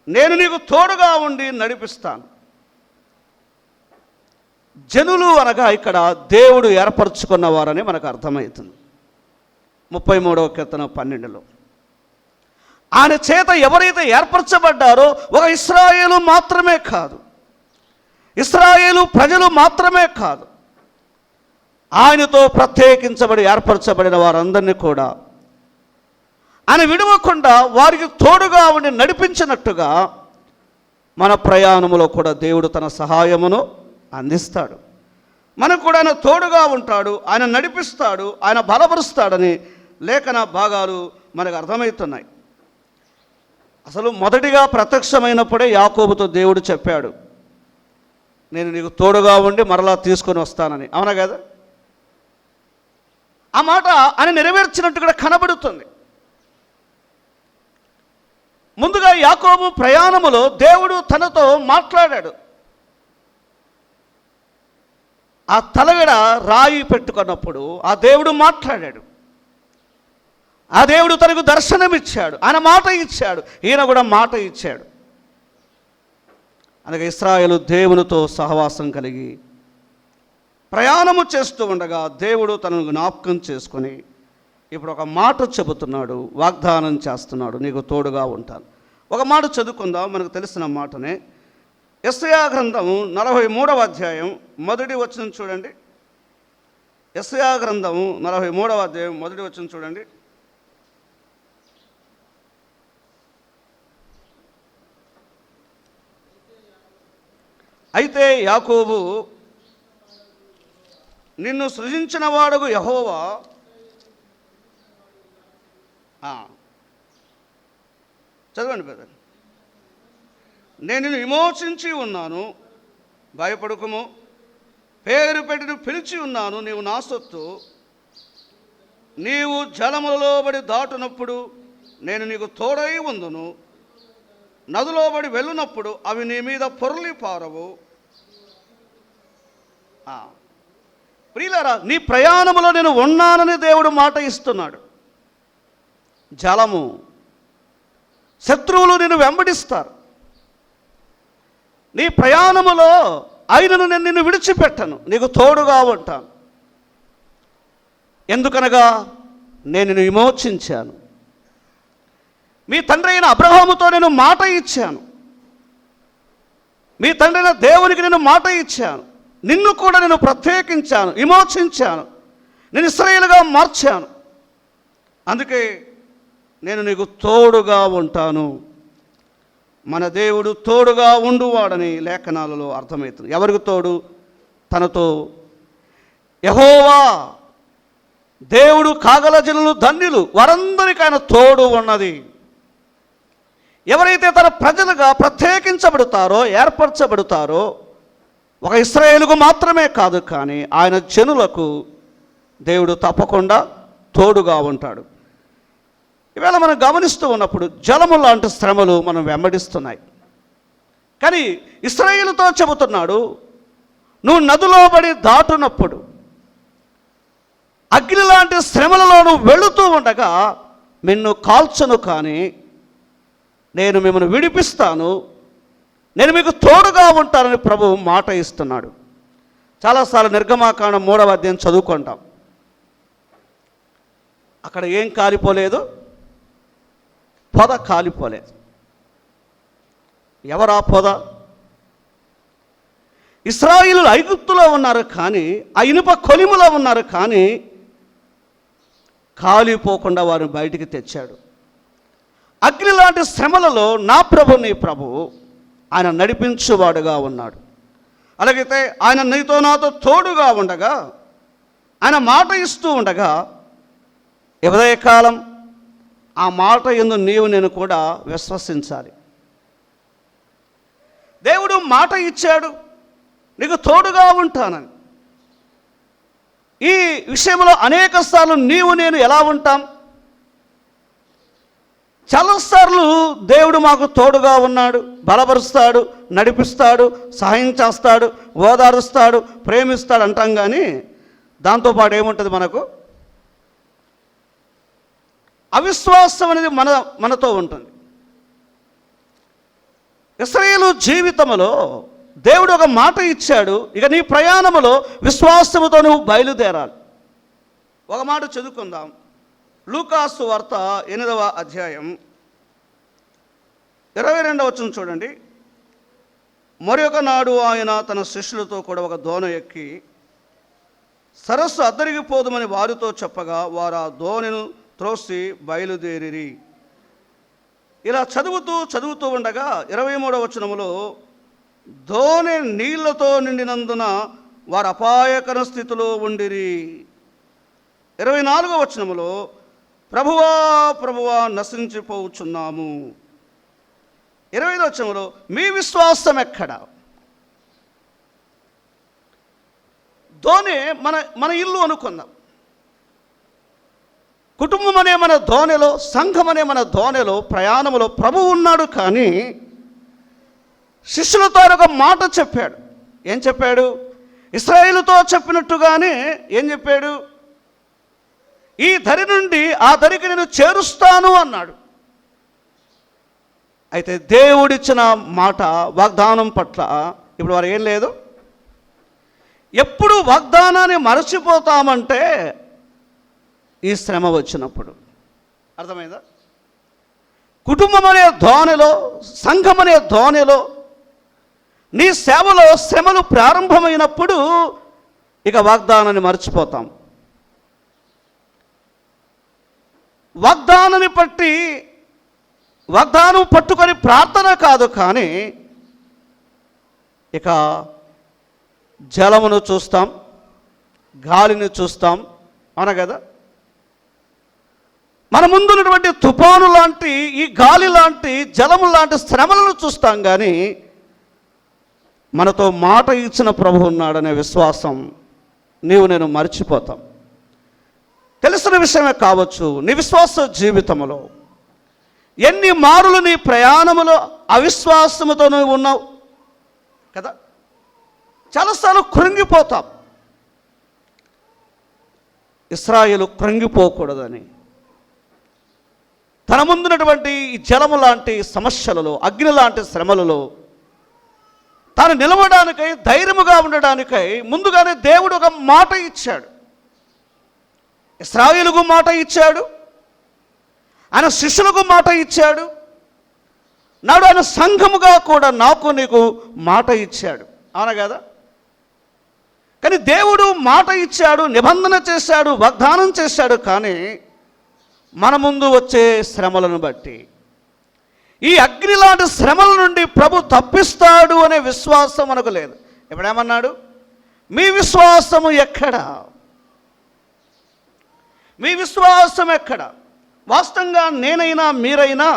A: నేను నీకు తోడుగా ఉండి నడిపిస్తాను. జనులు అనగా ఇక్కడ దేవుడు ఏర్పరచుకున్నవారని మనకు అర్థమవుతుంది. 33వ కీర్తన 12లో ఆయన చేత ఎవరైతే ఏర్పరచబడ్డారో ఒక ఇశ్రాయేలు మాత్రమే కాదు, ఇశ్రాయేలు ప్రజలు మాత్రమే కాదు, ఆయనతో ప్రత్యేకించబడి ఏర్పరచబడిన వారందరినీ కూడా ఆయన విడవకుండా వారికి తోడుగా ఉండి నడిపించినట్టుగా మన ప్రయాణములో కూడా దేవుడు తన సహాయమును అందిస్తాడు. మనకు కూడా ఆయన తోడుగా ఉంటాడు, ఆయన నడిపిస్తాడు, ఆయన బలపరుస్తాడని లేఖన భాగాలు మనకు అర్థమవుతున్నాయి. అసలు మొదటిగా ప్రత్యక్షమైనప్పుడే యాకోబుతో దేవుడు చెప్పాడు, నేను నీకు తోడుగా ఉండి మరలా తీసుకొని వస్తానని. అవునా కదా? ఆ మాట ఆయన నెరవేర్చినట్టు కూడా కనబడుతుంది. ముందుగా యాకోబు ప్రయాణములో దేవుడు తనతో మాట్లాడాడు. ఆ తలగడ రాయి పెట్టుకున్నప్పుడు ఆ దేవుడు మాట్లాడాడు. ఆ దేవుడు తనకు దర్శనమిచ్చాడు, ఆయన మాట ఇచ్చాడు, ఈయన కూడా మాట ఇచ్చాడు. అందుకే ఇశ్రాయేలు దేవునితో సహవాసం కలిగి ప్రయాణము చేస్తూ ఉండగా దేవుడు తనను జ్ఞాపకం చేసుకొని ఇప్పుడు ఒక మాట చెబుతున్నాడు, వాగ్దానం చేస్తున్నాడు, నీకు తోడుగా ఉంటాను. ఒక మాట చదువుకుందాం, మనకు తెలిసిన మాటనే. యెషయా గ్రంథము 43వ అధ్యాయం 1వ వచనం చూడండి. యెషయా గ్రంథము 43వ అధ్యాయం 1వ వచనం చూడండి. అయితే యాకోబు, నిన్ను సృజించిన వాడుగు యెహోవా, చదవండి బ్రదర్. నేను నిన్ను విమోచించి ఉన్నాను, భయపడుకుము, పేరు పెట్టి పిలిచి ఉన్నాను, నీవు నా సొత్తు. నీవు జలములలో బడి దాటునప్పుడు నేను నీకు తోడై ఉందును, నదులో బడి వెళ్ళునప్పుడు అవి నీ మీద పొర్లి పారవు. ప్రియులారా, నీ ప్రయాణములో నేను ఉన్నానని దేవుడు మాట ఇస్తున్నాడు. జలము, శత్రువులు నిన్ను వెంబడిస్తారు. నీ ప్రయాణములో ఆయనను నేను నిన్ను విడిచిపెట్టను, నీకు తోడుగా ఉంటాను. ఎందుకనగా నేను నిన్ను విమోచించాను. మీ తండ్రి అయిన అబ్రహాముతో నేను మాట ఇచ్చాను, మీ తండ్రి అయిన దేవునికి నేను మాట ఇచ్చాను. నిన్ను కూడా నేను ప్రత్యేకించాను, విమోచించాను, నేను ఇశ్రాయేలుగా మార్చాను. అందుకే నేను నీకు తోడుగా ఉంటాను. మన దేవుడు తోడుగా ఉండువాడని లేఖనాలలో అర్థమవుతుంది. ఎవరికి తోడు? తనతో. యెహోవా దేవుడు కాగల జనులు ధన్యులు, వారందరికీ ఆయన తోడు ఉన్నది. ఎవరైతే తన ప్రజలుగా ప్రత్యేకించబడతారో, ఏర్పరచబడతారో, ఒక ఇశ్రాయేలుకు మాత్రమే కాదు కానీ ఆయన జనులకు దేవుడు తప్పకుండా తోడుగా ఉంటాడు. ఈవేళ మనం గమనిస్తూ ఉన్నప్పుడు జలము లాంటి శ్రమలు మనం వెంబడిస్తున్నాయి. కానీ ఇశ్రాయేలుతో చెబుతున్నాడు, నువ్వు నదిలో పడి దాటునప్పుడు, అగ్ని లాంటి శ్రమలలో నువ్వు వెళుతూ ఉండగా నిన్ను కాల్చను, కానీ నేను మిమ్మల్ని విడిపిస్తాను, నేను మీకు తోడుగా ఉంటానని ప్రభువు మాట ఇస్తున్నాడు. చాలాసార్లు నిర్గమాకాండం 3వ అధ్యాయం చదువుకుంటాం. అక్కడ ఏం కాలిపోలేదు? పొద కాలిపోలేదు. ఎవరా పొద? ఇశ్రాయేలు ఐగుప్తులో ఉన్నారు, కానీ ఆ ఇనుప కొలిములో ఉన్నారు, కానీ కాలిపోకుండా వారిని బయటికి తెచ్చాడు. అగ్ని లాంటి శ్రమలలో నా ప్రభు, నీ ప్రభు ఆయన నడిపించువాడుగా ఉన్నాడు. అలాగైతే ఆయన నీతో నాతో తోడుగా ఉండగా, ఆయన మాట ఇస్తూ ఉండగా, ఉదయకాలం ఆ మాట యందు నీవు నేను కూడా విశ్వసించాలి. దేవుడు మాట ఇచ్చాడు, నీకు తోడుగా ఉంటానని. ఈ విషయంలో అనేక సార్లు నీవు నేను ఎలా ఉంటాం? చాలాసార్లు దేవుడు మాకు తోడుగా ఉన్నాడు, బలపరుస్తాడు, నడిపిస్తాడు, సహాయం చేస్తాడు, ఓదారుస్తాడు, ప్రేమిస్తాడు అంటాం, కానీ దాంతోపాటు ఏముంటుంది? మనకు అవిశ్వాసం అనేది మనతో ఉంటుంది. ఇశ్రాయేలు జీవితంలో దేవుడు ఒక మాట ఇచ్చాడు, ఇక నీ ప్రయాణములో విశ్వాసముతో నువ్వు బయలుదేరాలి. ఒక మాట చదువుకుందాం. లూకాసు వార్త 8వ అధ్యాయం 22వ వచనం చూడండి. మరి ఒక నాడు ఆయన తన శిష్యులతో కూడా ఒక దోణ ఎక్కి సరస్సు అద్దరిగిపోదుమని వారితో చెప్పగా, వారు ఆ దోణిను త్రోసి బయలుదేరిరి. ఇలా చదువుతూ ఉండగా 23వ వచనములో, దోణి నీళ్లతో నిండినందున వారు అపాయకర స్థితిలో ఉండిరి. 24వ వచనములో, ప్రభువా ప్రభువా నశించిపోవచ్చున్నాము. 25వ వచనంలో, మీ విశ్వాసం ఎక్కడ? దోణి మన ఇల్లు అనుకుందాం. కుటుంబం అనే మన దోణిలో, సంఘం అనే మన దోణిలో, ప్రయాణంలో ప్రభువు ఉన్నాడు, కానీ శిష్యులతో ఒక మాట చెప్పాడు. ఏం చెప్పాడు? ఇశ్రాయేలుతో చెప్పినట్టుగానే ఏం చెప్పాడు? ఈ దరి నుండి ఆ దరికి నేను చేరుస్తాను అన్నాడు. అయితే దేవుడిచ్చిన మాట, వాగ్దానం పట్ల ఇప్పుడు వారు ఏం లేదు. ఎప్పుడు వాగ్దానాన్ని మరచిపోతామంటే ఈ శ్రమ వచ్చినప్పుడు. అర్థమైందా? కుటుంబం అనే ధోనిలో, సంఘం అనే ధోనిలో, నీ సేవలో శ్రమలు ప్రారంభమైనప్పుడు ఇక వాగ్దానాన్ని మర్చిపోతాం. వాగ్దానాన్ని వాగ్దానం పట్టుకొని ప్రార్థన కాదు, కానీ ఇక జలమును చూస్తాం, గాలిని చూస్తాం, అవునా కదా? మన ముందున్నటువంటి తుఫాను లాంటి, ఈ గాలి లాంటి, జలము లాంటి శ్రమలను చూస్తాం, కానీ మనతో మాట ఇచ్చిన ప్రభు ఉన్నాడనే విశ్వాసం నీవు నేను మర్చిపోతాం. తెలిసిన విషయమే కావచ్చు, నీ విశ్వాస జీవితంలో ఎన్ని మారులు నీ ప్రయాణములో అవిశ్వాసముతో నువ్వు ఉన్నావు కదా. చాలాసార్లు కృంగిపోతాం. ఇశ్రాయేలు కృంగిపోకూడదని తన ముందున్నటువంటి ఈ జలము లాంటి సమస్యలలో, అగ్ని లాంటి శ్రమలలో తాను నిలవడానికై, ధైర్యముగా ఉండడానికై ముందుగానే దేవుడు ఒక మాట ఇచ్చాడు. ఇశ్రాయేలుకు మాట ఇచ్చాడు, ఆయన శిష్యులకు మాట ఇచ్చాడు, నాడు ఆయన సంఘముగా కూడా నాకు నీకు మాట ఇచ్చాడు, అవునా కదా? కానీ దేవుడు మాట ఇచ్చాడు, నిబంధన చేశాడు, వాగ్దానం చేశాడు, కానీ మన ముందు వచ్చే శ్రమలను బట్టి, ఈ అగ్ని లాంటి శ్రమల నుండి ప్రభు తప్పిస్తాడు అనే విశ్వాసం మనకు లేదు. ఇప్పుడేమన్నాడు? మీ విశ్వాసము ఎక్కడ? మీ విశ్వాసం ఎక్కడ? వాస్తవంగా నేనైనా మీరైనా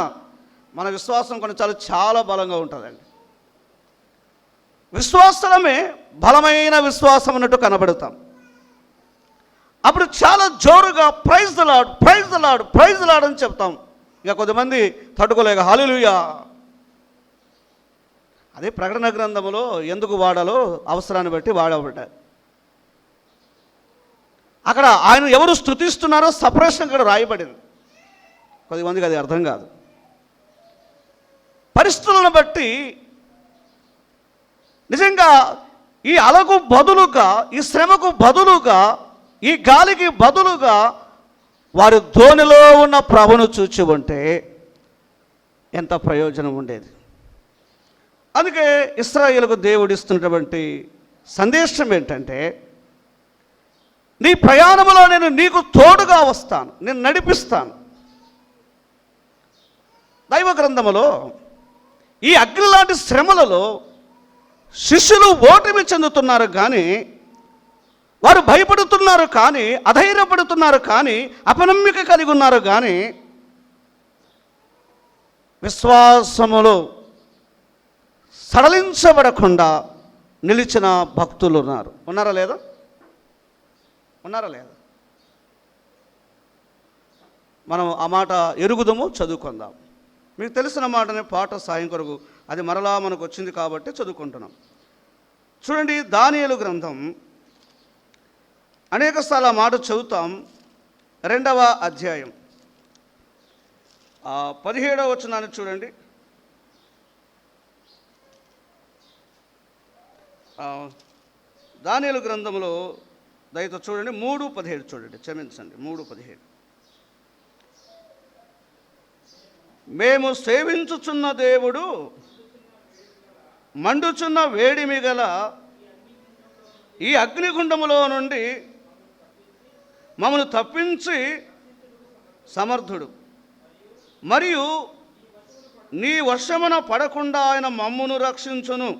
A: మన విశ్వాసం కొన్నిసార్లు చాలా బలంగా ఉంటుందండి. విశ్వాసమే బలమైన విశ్వాసం అన్నట్టు కనబడతాం. అప్పుడు చాలా జోరుగా praise the Lord, praise the Lord, praise the Lord అని చెప్తాం. ఇక కొద్దిమంది తట్టుకోలేక హల్లెలూయా, అదే ప్రకటన గ్రంథంలో ఎందుకు వాడాలో అవసరాన్ని బట్టి వాడబడ్డారు. అక్కడ ఆయన ఎవరు స్తుతిస్తున్నారో సపరేషన్ అక్కడ రాయబడింది. కొద్దిమందికి అది అర్థం కాదు. పరిస్థితులను బట్టి నిజంగా ఈ అలకు బదులుగా, ఈ శ్రమకు బదులుగా, ఈ గాలికి బదులుగా వారి ధోనిలో ఉన్న ప్రభును చూచి ఉంటే ఎంత ప్రయోజనం ఉండేది. అందుకే ఇశ్రాయేలుకు దేవుడిస్తున్నటువంటి సందేశం ఏంటంటే, నీ ప్రయాణంలో నేను నీకు తోడుగా వస్తాను, నేను నడిపిస్తాను. దైవ గ్రంథములో ఈ అగ్ని లాంటి శ్రమలలో శిష్యులు ఓటమి చెందుతున్నారు కానీ, వారు భయపడుతున్నారు కానీ, అధైర్యపడుతున్నారు కానీ, అపనమ్మిక కలిగి ఉన్నారు కానీ, విశ్వాసములో సడలించబడకుండా నిలిచిన భక్తులు ఉన్నారా లేదా? మనం ఆ మాట ఎరుగుదము, చదువుకుందాం. మీకు తెలిసిన మాటనే పాట సాయం కొరకు, అది మరలా మనకు వచ్చింది కాబట్టి చదువుకుంటున్నాం. చూడండి, దానియేలు గ్రంథం అనేక సార్లు ఆ మాట చదువుతాం. 2వ అధ్యాయం 17వ వచనాన్ని చూడండి. దానియేలు గ్రంథంలో దయతో చూడండి, 3:17 చూడండి, క్షమించండి, 3:17. మేము సేవించుచున్న దేవుడు మండుచున్న వేడిమి గల ఈ అగ్నిగుండములో నుండి మమ్మను తప్పించి సమర్థుడు, మరియు నీ వశమున పడకుండా ఆయన మమ్మును రక్షించును.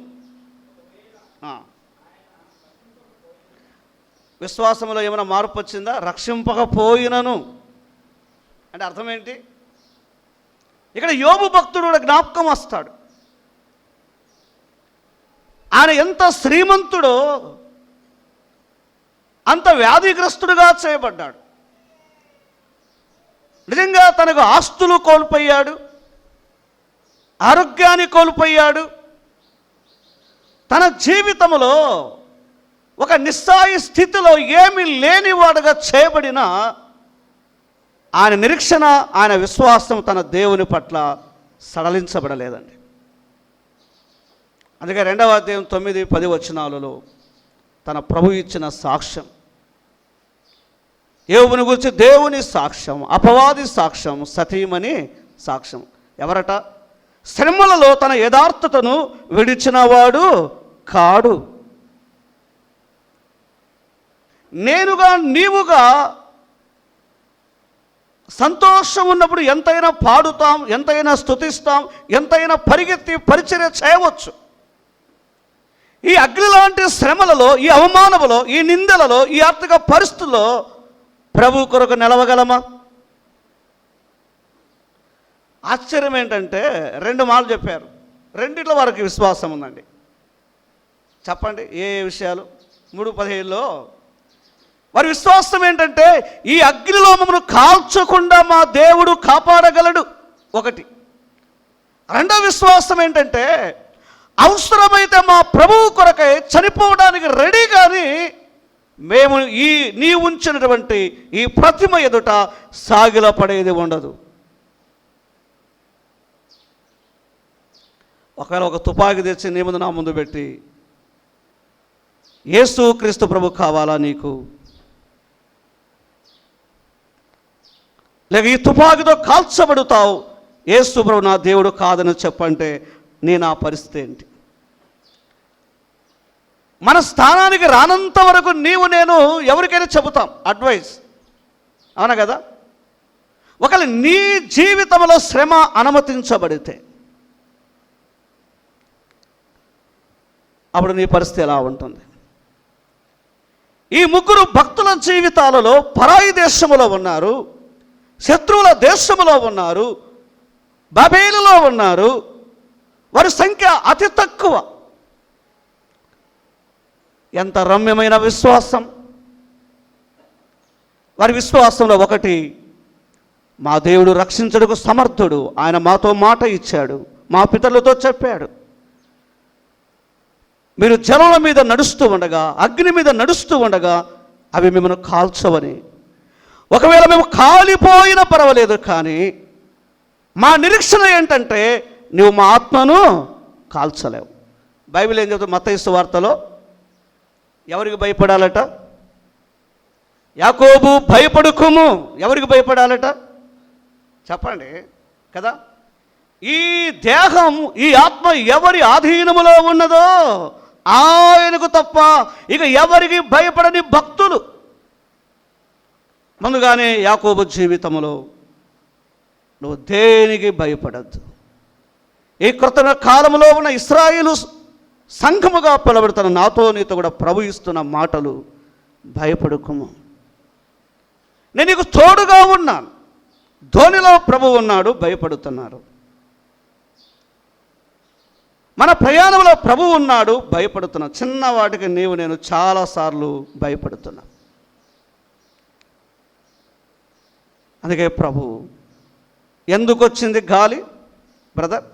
A: విశ్వాసంలో ఏమైనా మార్పు వచ్చిందా? రక్షింపకపోయినను అంటే అర్థం ఏంటి? ఇక్కడ యోబు భక్తుడు జ్ఞాపకం వస్తాడు. ఆయన ఎంత శ్రీమంతుడో అంత వ్యాధిగ్రస్తుడుగా చేయబడ్డాడు. నిజంగా తనకు ఆస్తులు కోల్పోయాడు, ఆరోగ్యాన్ని కోల్పోయాడు. తన జీవితంలో ఒక నిస్సాయి స్థితిలో ఏమీ లేనివాడుగా చేయబడిన ఆయన నిరీక్షణ, ఆయన విశ్వాసం తన దేవుని పట్ల సడలించబడలేదండి. అందుకే 2వ అధ్యాయం 9-10 వచనాలలో తన ప్రభు ఇచ్చిన సాక్ష్యం, యోబుని గురించి దేవుని సాక్ష్యం, అపవాది సాక్ష్యం, సతీమణి సాక్ష్యం. ఎవరట? శ్రమలలో తన యథార్థతను విడిచినవాడు కాడు. నేనుగా నీవుగా సంతోషం ఉన్నప్పుడు ఎంతైనా పాడుతాం, ఎంతైనా స్తుతిస్తాం, ఎంతైనా పరిగెత్తి పరిచర్య చేయవచ్చు. ఈ అగ్ని లాంటి శ్రమలలో, ఈ అవమానములో, ఈ నిందలలో, ఈ ఆర్థిక పరిస్థితుల్లో ప్రభు కొరకు నిలవగలమా? ఆశ్చర్యం ఏంటంటే 2 మాటలు చెప్పారు, రెండిట్లో వారికి విశ్వాసం ఉందండి. చెప్పండి ఏ విషయాలు? 3:17లో వారి విశ్వాసం ఏంటంటే, ఈ అగ్నిలో మమ్మల్ని కాల్చకుండా మా దేవుడు కాపాడగలడు. 1. రెండవ విశ్వాసం ఏంటంటే, అవసరమైతే మా ప్రభువు కొరకై చనిపోవడానికి రెడీ, కానీ మేము నీ ఉంచినటువంటి ఈ ప్రతిమ ఎదుట సాగిల పడేది ఉండదు. ఒకవేళ ఒక తుపాకీ తెచ్చి నీ ముందు, నా ముందు పెట్టి, యేసు క్రీస్తు ప్రభు కావాలా నీకు, లేక ఈ తుపాకీతో కాల్చబడుతావు, యేసు ప్రభు నా దేవుడు కాదని చెప్పంటే నా పరిస్థితి ఏంటి? మన స్థానానికి రానంత వరకు నేను ఎవరికైనా చెబుతాం అడ్వైస్, అవునా కదా? ఒకవేళ నీ జీవితంలో శ్రమ అనుమతించబడితే అప్పుడు నీ పరిస్థితి ఎలా ఉంటుంది? ఈ 3 భక్తుల జీవితాలలో పరాయి దేశములో ఉన్నారు, శత్రువుల దేశములో ఉన్నారు, బబేలులో ఉన్నారు. వారి సంఖ్య అతి తక్కువ. ఎంత రమ్యమైన విశ్వాసం! వారి విశ్వాసంలో 1, మా దేవుడు రక్షించడానికి సమర్థుడు, ఆయన మాతో మాట ఇచ్చాడు, మా పితరులతో చెప్పాడు. మీరు జనుల మీద నడుస్తూ ఉండగా, అగ్ని మీద నడుస్తూ ఉండగా అవి మిమ్మల్ని కాల్చవని. ఒకవేళ మేము కాలిపోయినా పర్వాలేదు, కానీ మా నిరీక్షణ ఏంటంటే నువ్వు మా ఆత్మను కాల్చలేవు. బైబిల్ ఏం చెప్తుంది? మత్తయి సువార్తలో ఎవరికి భయపడాలట? యాకోబు భయపడుకుము. ఎవరికి భయపడాలట చెప్పండి కదా? ఈ దేహం, ఈ ఆత్మ ఎవరి ఆధీనములో ఉన్నదో ఆయనకు తప్ప ఇక ఎవరికి భయపడని భక్తులు. ముందుగానే యాకోబు జీవితంలో నువ్వు దేనికి భయపడద్దు. ఈ కృతజ్ఞ కాలంలో ఉన్న ఇశ్రాయేలు సంఘముగా పిలబడుతున్న నాతో నీతో కూడా ప్రభు ఇస్తున్న మాటలు, భయపడుకుము, నేను నీకు తోడుగా ఉన్నాను. ధోనిలో ప్రభు ఉన్నాడు, భయపడుతున్నారు. మన ప్రయాణంలో ప్రభు ఉన్నాడు, భయపడుతున్నాం. చిన్న వాటికి నేను చాలాసార్లు భయపడుతున్నా. అందుకే ప్రభు, ఎందుకు వచ్చింది గాలి బ్రదర్?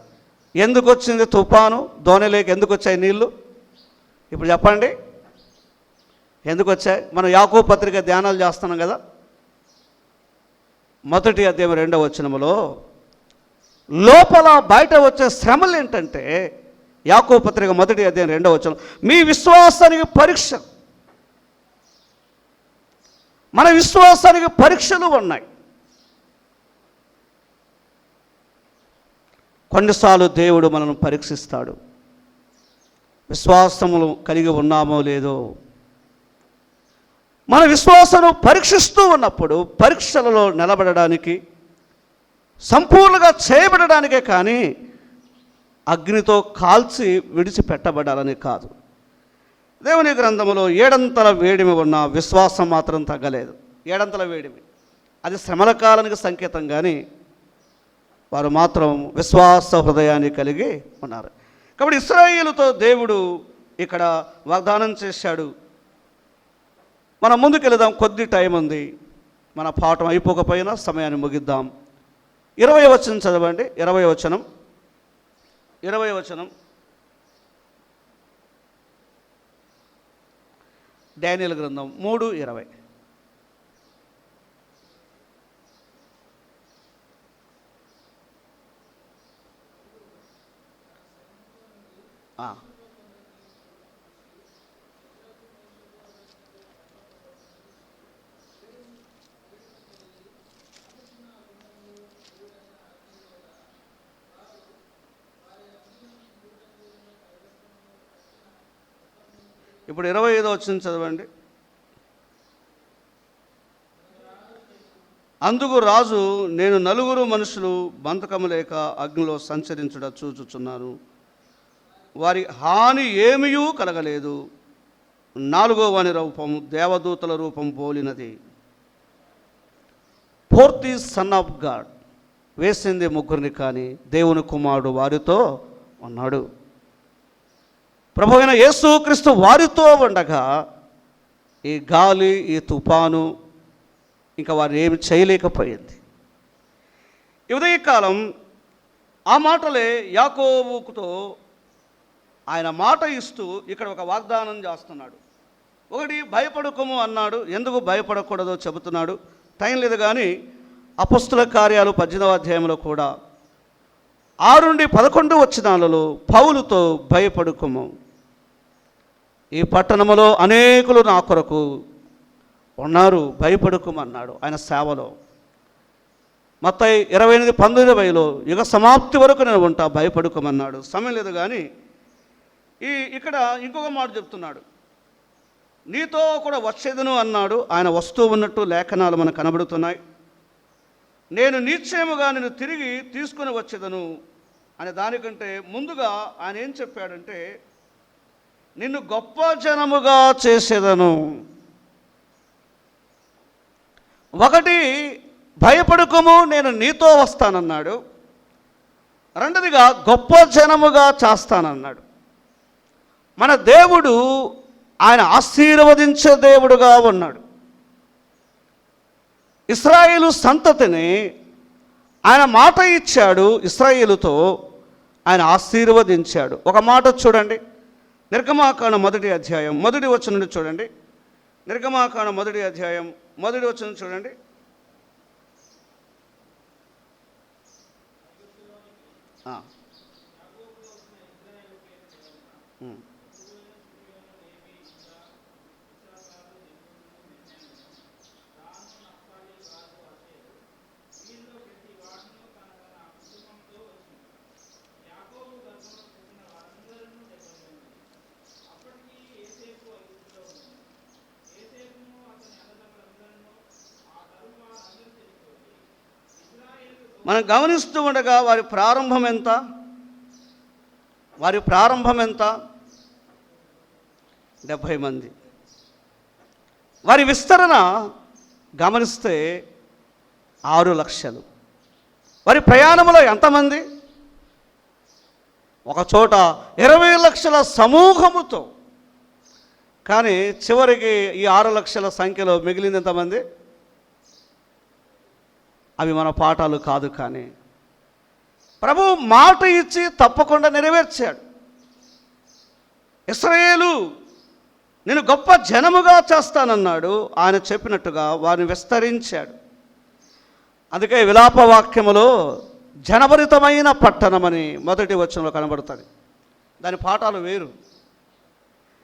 A: ఎందుకు వచ్చింది తుఫాను? ధోనిలోకి ఎందుకు వచ్చాయి నీళ్ళు? ఇప్పుడు చెప్పండి, ఎందుకు వచ్చాయి? మనం యాకోబు పత్రిక ధ్యానాలు చేస్తున్నాం కదా. మొదటి అధ్యాయం 2వ వచనములో లోపల బయట వచ్చే శ్రమలు ఏంటంటే, యాకోబు పత్రిక మొదటి అధ్యాయం 2వ వచనం, మీ విశ్వాసానికి పరీక్ష. మన విశ్వాసానికి పరీక్షలు ఉన్నాయి. కొన్నిసార్లు దేవుడు మనల్ని పరీక్షిస్తాడు. విశ్వాసములు కలిగి ఉన్నామో లేదో, మన విశ్వాసాన్ని పరీక్షిస్తూ ఉన్నప్పుడు పరీక్షలలో నిలబడడానికి, సంపూర్ణంగా చేయబడడానికే కానీ అగ్నితో కాల్చి విడిచిపెట్టబడాలని కాదు. దేవుని గ్రంథములో 7 వేడిమి ఉన్న విశ్వాసం మాత్రం తగ్గలేదు. 7 వేడిమి అది శ్రమల కాలానికి సంకేతం, కానీ వారు మాత్రం విశ్వాస హృదయాన్ని కలిగి ఉన్నారు. కాబట్టి ఇశ్రాయేలుతో దేవుడు ఇక్కడ వాగ్దానం చేశాడు. మనం ముందుకెళ్దాం, కొద్ది టైం ఉంది. మన పాఠం అయిపోకపోయినా సమయాన్ని ముగిద్దాం. 20వ వచనం చదవండి. 20వ వచనం దానియేలు గ్రంథం 3:20. ఇప్పుడు 25వ వచనం చదవండి. అందుకు రాజు, నేను 4 మనుషులు బంధకము లేక అగ్నిలో సంచరించుట చూచుచున్నాను, వారి హాని ఏమీయూ కలగలేదు. 4వ వాని రూపం దేవదూతల రూపం పోలినది. 4th సన్ ఆఫ్ గాడ్ వేసింది 3 కానీ దేవుని కుమారుడు వారితో ఉన్నాడు. ప్రభు అయిన యేసుక్రీస్తు వారితో ఉండగా ఈ గాలి, ఈ తుఫాను ఇంకా వారిని ఏమి చేయలేకపోయింది. ఈ ఉదయకాలం ఆ మాటలే యాకోబుతో ఆయన మాట ఇస్తూ ఇక్కడ ఒక వాగ్దానం చేస్తున్నాడు. ఒకటి, భయపడకము అన్నాడు. ఎందుకు భయపడకూడదో చెబుతున్నాడు. టైం లేదు కానీ అపొస్తలుల కార్యాలు 18వ అధ్యాయంలో కూడా 6 నుండి 11 వచనాలలో పౌలుతో భయపడకము, ఈ పట్టణములో అనేకులు నా కొరకు ఉన్నారు, భయపడకమన్నాడు ఆయన సేవలో. మత్తయి 28:19 యుగ సమాప్తి వరకు నేను ఉంటా, భయపడకమన్నాడు. సమయం లేదు కానీ ఇక్కడ ఇంకొక మాట చెప్తున్నాడు. నీతో కూడా వచ్చేదను అన్నాడు. ఆయన వస్తూ ఉన్నట్టు లేఖనాలు మనకు కనబడుతున్నాయి. నేను నిశ్చయముగా నేను తిరిగి తీసుకుని వచ్చేదను అనే దానికంటే ముందుగా ఆయన ఏం చెప్పాడంటే, నిన్ను గొప్ప జనముగా చేసేదను. ఒకటి, భయపడకము, నేను నీతో వస్తానన్నాడు. రెండవదిగా గొప్ప జనముగా చేస్తానన్నాడు. మన దేవుడు ఆయన ఆశీర్వదించే దేవుడుగా ఉన్నాడు. ఇశ్రాయేలు సంతతిని ఆయన మాట ఇచ్చాడు. ఇశ్రాయేలుతో ఆయన ఆశీర్వదించాడు. ఒక మాట చూడండి, నిర్గమాకాండం 1వ అధ్యాయం 1వ వచనం నుండి చూడండి. నిర్గమాకాండం 1వ అధ్యాయం 1వ వచనం చూడండి. మనం గమనిస్తూ ఉండగా వారి ప్రారంభం ఎంత? 70 మంది. వారి విస్తరణ గమనిస్తే 6 లక్షలు. వారి ప్రయాణంలో ఎంతమంది? ఒక చోట 20 లక్షల సమూహముతో. కానీ చివరికి ఈ 6 లక్షల సంఖ్యలో మిగిలింది ఎంతమంది? అవి మన పాఠాలు కాదు. కానీ ప్రభు మాట ఇచ్చి తప్పకుండా నెరవేర్చాడు. ఇశ్రాయేలు నేను గొప్ప జనముగా చేస్తానన్నాడు. ఆయన చెప్పినట్టుగా వారిని విస్తరించాడు. అందుకే విలాప వాక్యములో జనభరితమైన పట్టణమని 1వ వచనంలో కనబడుతుంది. దాని పాఠాలు వేరు.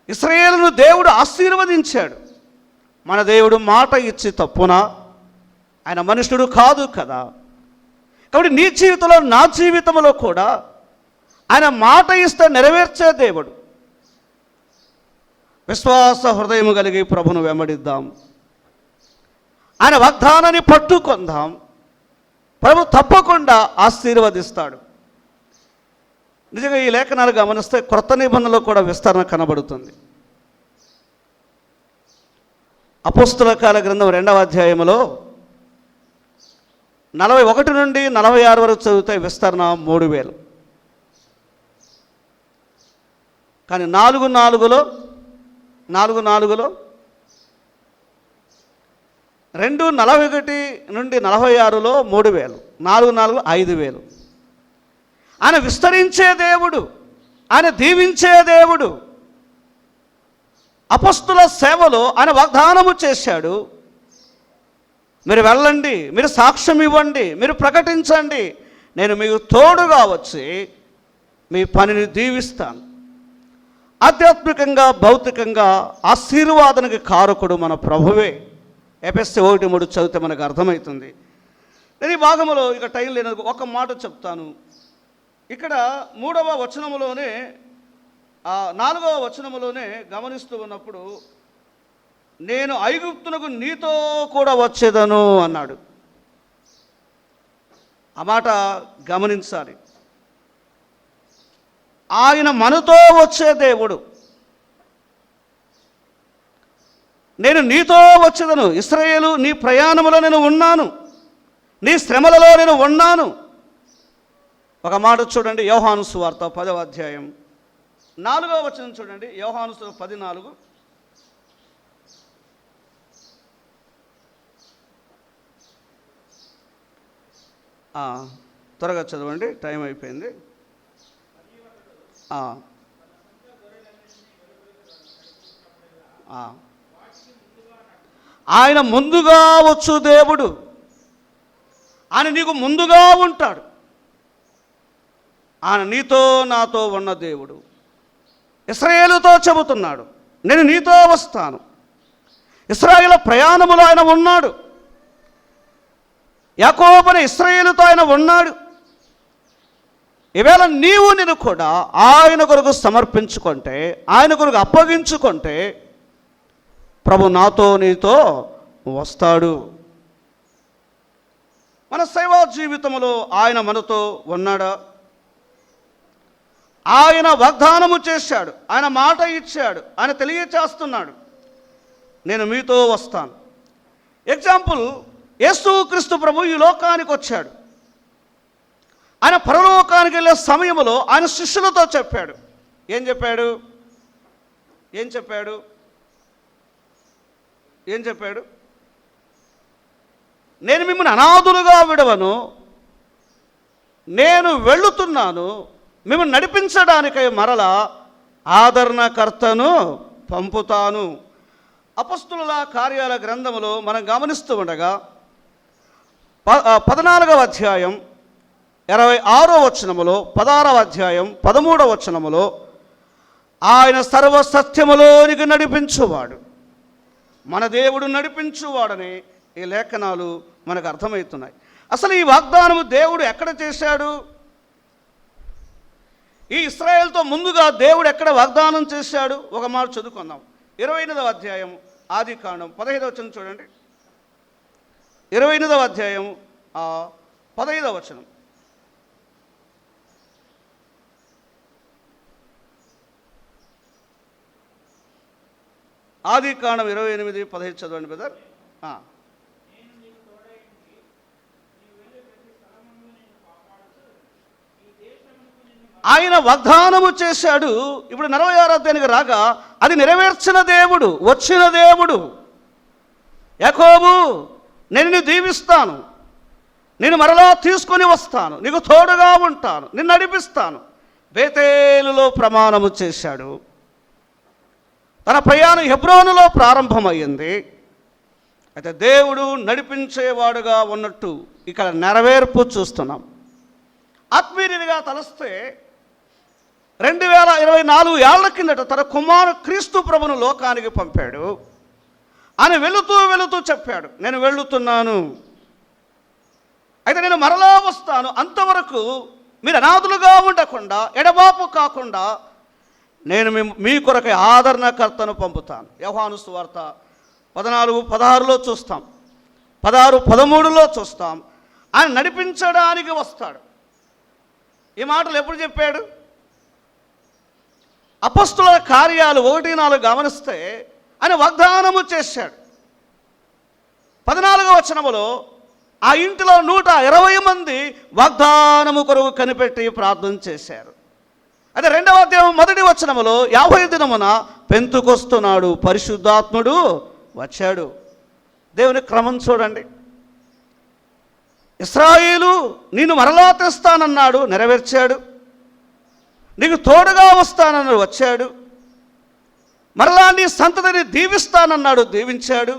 A: ఇశ్రాయేలును దేవుడు ఆశీర్వదించాడు. మన దేవుడు మాట ఇచ్చి తప్పునా? ఆయన మనుషుడు కాదు కదా. కాబట్టి నీ జీవితంలో నా జీవితంలో కూడా ఆయన మాట ఇస్తే నెరవేర్చే దేవుడు. విశ్వాస హృదయం కలిగి ప్రభును వెంబడిద్దాం. ఆయన వాగ్దానాన్ని పట్టుకొందాం. ప్రభు తప్పకుండా ఆశీర్వదిస్తాడు. నిజంగా ఈ లేఖనాలు గమనిస్తే క్రొత్త నిబంధనలో కూడా విస్తరణ కనబడుతుంది. అపోస్తల కార్య గ్రంథం 2వ అధ్యాయంలో 41 నుండి 46 వరకు చదివితే విస్తరణ 3000. కానీ 4:4లో 2:41 నుండి 46లో 3000, 4:4 5,000. ఆయన విస్తరించే దేవుడు, ఆయన దీవించే దేవుడు. అపొస్తలుల సేవలో ఆయన వాగ్దానము చేశాడు. మీరు వెళ్ళండి, మీరు సాక్ష్యం ఇవ్వండి, మీరు ప్రకటించండి, నేను మీకు తోడుగా వచ్చి మీ పనిని దీవిస్తాను. ఆధ్యాత్మికంగా భౌతికంగా ఆశీర్వాదానికి కారకుడు మన ప్రభువే. ఎఫెసీ 1:3 చదివితే మనకు అర్థమవుతుంది. నేను ఈ భాగంలో ఇక టైం లేనందుకు ఒక మాట చెప్తాను. ఇక్కడ 3వ వచనములోనే 4వ వచనములోనే గమనిస్తూ ఉన్నప్పుడు నేను ఐగుప్తునకు నీతో కూడా వచ్చేదను అన్నాడు. ఆ మాట గమనించాలి. ఆయన మనతో వచ్చే దేవుడు. నేను నీతో వచ్చేదను. ఇశ్రాయేలు నీ ప్రయాణములో నేను ఉన్నాను, నీ శ్రమలలో నేను ఉన్నాను. ఒక మాట చూడండి, యోహాను సువార్త 10వ అధ్యాయం 4వ వచనం చూడండి. యోహాను 10:4. త్వరగా చదవండి, టైం అయిపోయింది. ఆయన ముందుగా వచ్చు దేవుడు. ఆయన నీకు ముందుగా ఉంటాడు. ఆయన నీతో నాతో ఉన్న దేవుడు. ఇశ్రాయేలుతో చెబుతున్నాడు, నేను నీతో వస్తాను. ఇశ్రాయేలు ప్రయాణములో ఆయన ఉన్నాడు. యాకోబుని ఇశ్రాయేలుతో ఆయన ఉన్నాడు. ఈవేళ నేను కూడా ఆయన కొరకు సమర్పించుకుంటే, ఆయన కొరకు అప్పగించుకుంటే ప్రభు నాతో నీతో వస్తాడు. మన సేవా జీవితంలో ఆయన మనతో ఉన్నాడా? ఆయన వాగ్దానము చేశాడు, ఆయన మాట ఇచ్చాడు, ఆయన తెలియచేస్తున్నాడు, నేను మీతో వస్తాను. ఎగ్జాంపుల్, యేసుక్రీస్తు ప్రభు ఈ లోకానికి వచ్చాడు. ఆయన పరలోకానికి వెళ్ళే సమయంలో ఆయన శిష్యులతో చెప్పాడు. ఏం చెప్పాడు? నేను మిమ్మల్ని అనాథులుగా విడవను, నేను వెళుతున్నాను, మిమ్మల్ని నడిపించడానికై మరలా ఆదరణకర్తను పంపుతాను. అపొస్తలుల కార్యాల గ్రంథములో మనం గమనిస్తూ ఉండగా 14వ అధ్యాయం 26వ వచనములో, 16వ అధ్యాయం 13వ వచనములో ఆయన సర్వసత్యములోనికి నడిపించువాడు, మన దేవుడు నడిపించువాడని ఈ లేఖనాలు మనకు అర్థమవుతున్నాయి. అసలు ఈ వాగ్దానము దేవుడు ఎక్కడ చేశాడు? ఈ ఇశ్రాయేలుతో ముందుగా దేవుడు ఎక్కడ వాగ్దానం చేశాడు? ఒక మాట చదువుకుందాం. 28వ అధ్యాయం ఆదికాండం 15వ వచనం చూడండి. 28వ అధ్యాయం 15వ వచనం. ఆదికాండం 28:15 చదవండి బ్రదర్. ఆయన వాగ్దానము చేశాడు. ఇప్పుడు 46వ అధ్యాయానికి రాగా అది నెరవేర్చిన దేవుడు, వచ్చిన దేవుడు. యాకోబు, నేను నిన్ను దీవిస్తాను, నేను మరలా తీసుకొని వస్తాను, నీకు తోడుగా ఉంటాను, నిన్ను నడిపిస్తాను. బేతేలులో ప్రమాణము చేశాడు. తన ప్రయాణం హెబ్రోనులో ప్రారంభమయ్యింది. అయితే దేవుడు నడిపించేవాడుగా ఉన్నట్టు ఇక్కడ నెరవేర్పు చూస్తున్నాం. ఆత్మీయునిగా తలస్తే 2024 ఏళ్ల కిందట తన కుమారు క్రీస్తు ప్రభును లోకానికి పంపాడు. ఆయన వెళుతూ చెప్పాడు, నేను వెళుతున్నాను, అయితే నేను మరలా వస్తాను, అంతవరకు మీరు అనాథులుగా ఉండకుండా, ఎడబాపు కాకుండా నేను మీ కొరకై ఆదరణకర్తను పంపుతాను. యోహాను సువార్త 14:16లో చూస్తాం, 16:13లో చూస్తాం. ఆయన నడిపించడానికి వస్తాడు. ఈ మాటలు ఎప్పుడు చెప్పాడు? అపొస్తలుల కార్యాలు 1:4 గమనిస్తే ఆయన వాగ్దానము చేశాడు. 14వ వచనములో ఆ ఇంటిలో 120 మంది వాగ్దానము కొరకు కనిపెట్టి ప్రార్థన చేశారు. అదే 2వ అధ్యాయం 1వ వచనములో 50వ దినమున పెంతుకొస్తున్నాడు, పరిశుద్ధాత్ముడు వచ్చాడు. దేవుని క్రమం చూడండి. ఇశ్రాయేలు నిన్ను మరలా తెస్తానన్నాడు, నెరవేర్చాడు. నీకు తోడుగా వస్తానన్నాడు, వచ్చాడు. మరలా నీ సంతతిని దీవిస్తానన్నాడు, దీవించాడు.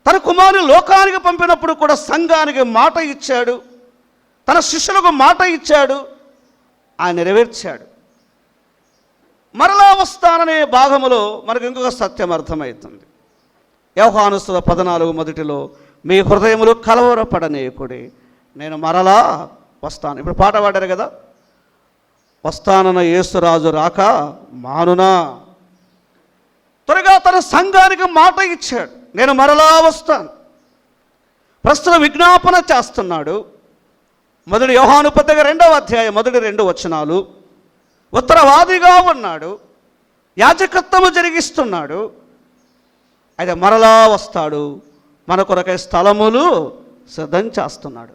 A: తన కుమారుని లోకానికి పంపినప్పుడు కూడా సంఘానికి మాట ఇచ్చాడు, తన శిష్యులకు మాట ఇచ్చాడు, ఆయన నెరవేర్చాడు. మరలా వస్తాననే భాగములో మనకు ఇంకొక సత్యం అర్థమవుతుంది. యోహాను 14:1 మీ హృదయములు కలవరపడనీయకుడి, నేను మరలా వస్తాను. ఇప్పుడు పాట పాడారు కదా, వస్తానన్న యేసురాజు రాక మానునా. త్వరగా తన సంఘానికి మాట ఇచ్చాడు, నేను మరలా వస్తాను. ప్రస్తుతం విజ్ఞాపన చేస్తున్నాడు. 1 యోహాను పత్రిక 2వ అధ్యాయం 1-2 వచనాలు. ఉత్తరవాదిగా ఉన్నాడు, యాజకత్వము జరిగిస్తున్నాడు. అయితే మరలా వస్తాడు, మన కొరకై స్థలములు సిద్ధం చేస్తున్నాడు.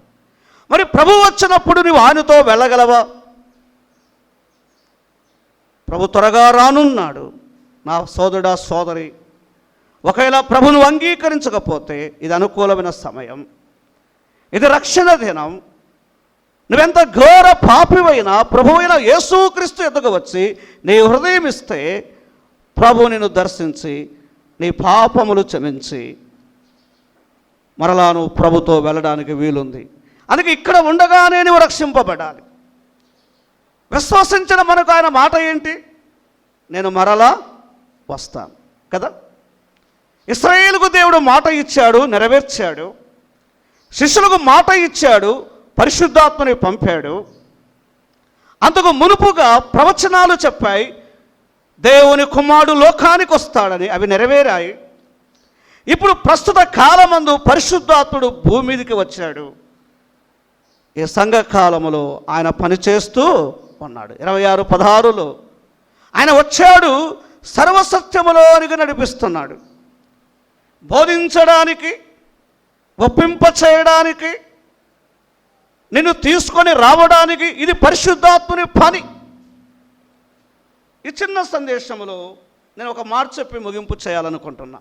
A: మరి ప్రభు వచ్చినప్పుడు నువ్వు ఆయనతో వెళ్ళగలవా? ప్రభు త్వరగా రానున్నాడు. నా సోదరుడా, సోదరి, ఒకవేళ ప్రభును అంగీకరించకపోతే ఇది అనుకూలమైన సమయం, ఇది రక్షణ దినం. నువ్వెంత ఘోర పాపివైనా ప్రభువైన యేసుక్రీస్తు ఎదుగు వచ్చి నీ హృదయం ఇస్తే ప్రభు నిన్ను దర్శించి నీ పాపములు క్షమించి మరలా నువ్వు ప్రభుతో వెళ్ళడానికి వీలుంది. అందుకే ఇక్కడ ఉండగానే నువ్వు రక్షింపబడాలి. విశ్వసించిన మనకు ఆయన మాట ఏంటి? నేను మరలా వస్తాను కదా. ఇశ్రాయేలుకు దేవుడు మాట ఇచ్చాడు, నెరవేర్చాడు. శిష్యులకు మాట ఇచ్చాడు, పరిశుద్ధాత్మని పంపాడు. అందుకు మునుపుగా ప్రవచనాలు చెప్పాయి, దేవుని కుమారుడు లోకానికి వస్తాడని, అవి నెరవేరాయి. ఇప్పుడు ప్రస్తుత కాలమందు పరిశుద్ధాత్ముడు భూమి మీదకి వచ్చాడు. ఈ సంఘకాలములో ఆయన పనిచేస్తూ ఉన్నాడు. 26:16లో ఆయన వచ్చాడు, సర్వసత్యములోనికి నడిపిస్తున్నాడు. బోధించడానికి, ఒప్పింప చేయడానికి, నిన్ను తీసుకొని రావడానికి ఇది పరిశుద్ధాత్ముని పని. ఈ చిన్న సందేశంలో నేను ఒక మాట చెప్పి ముగింపు చేయాలనుకుంటున్నా.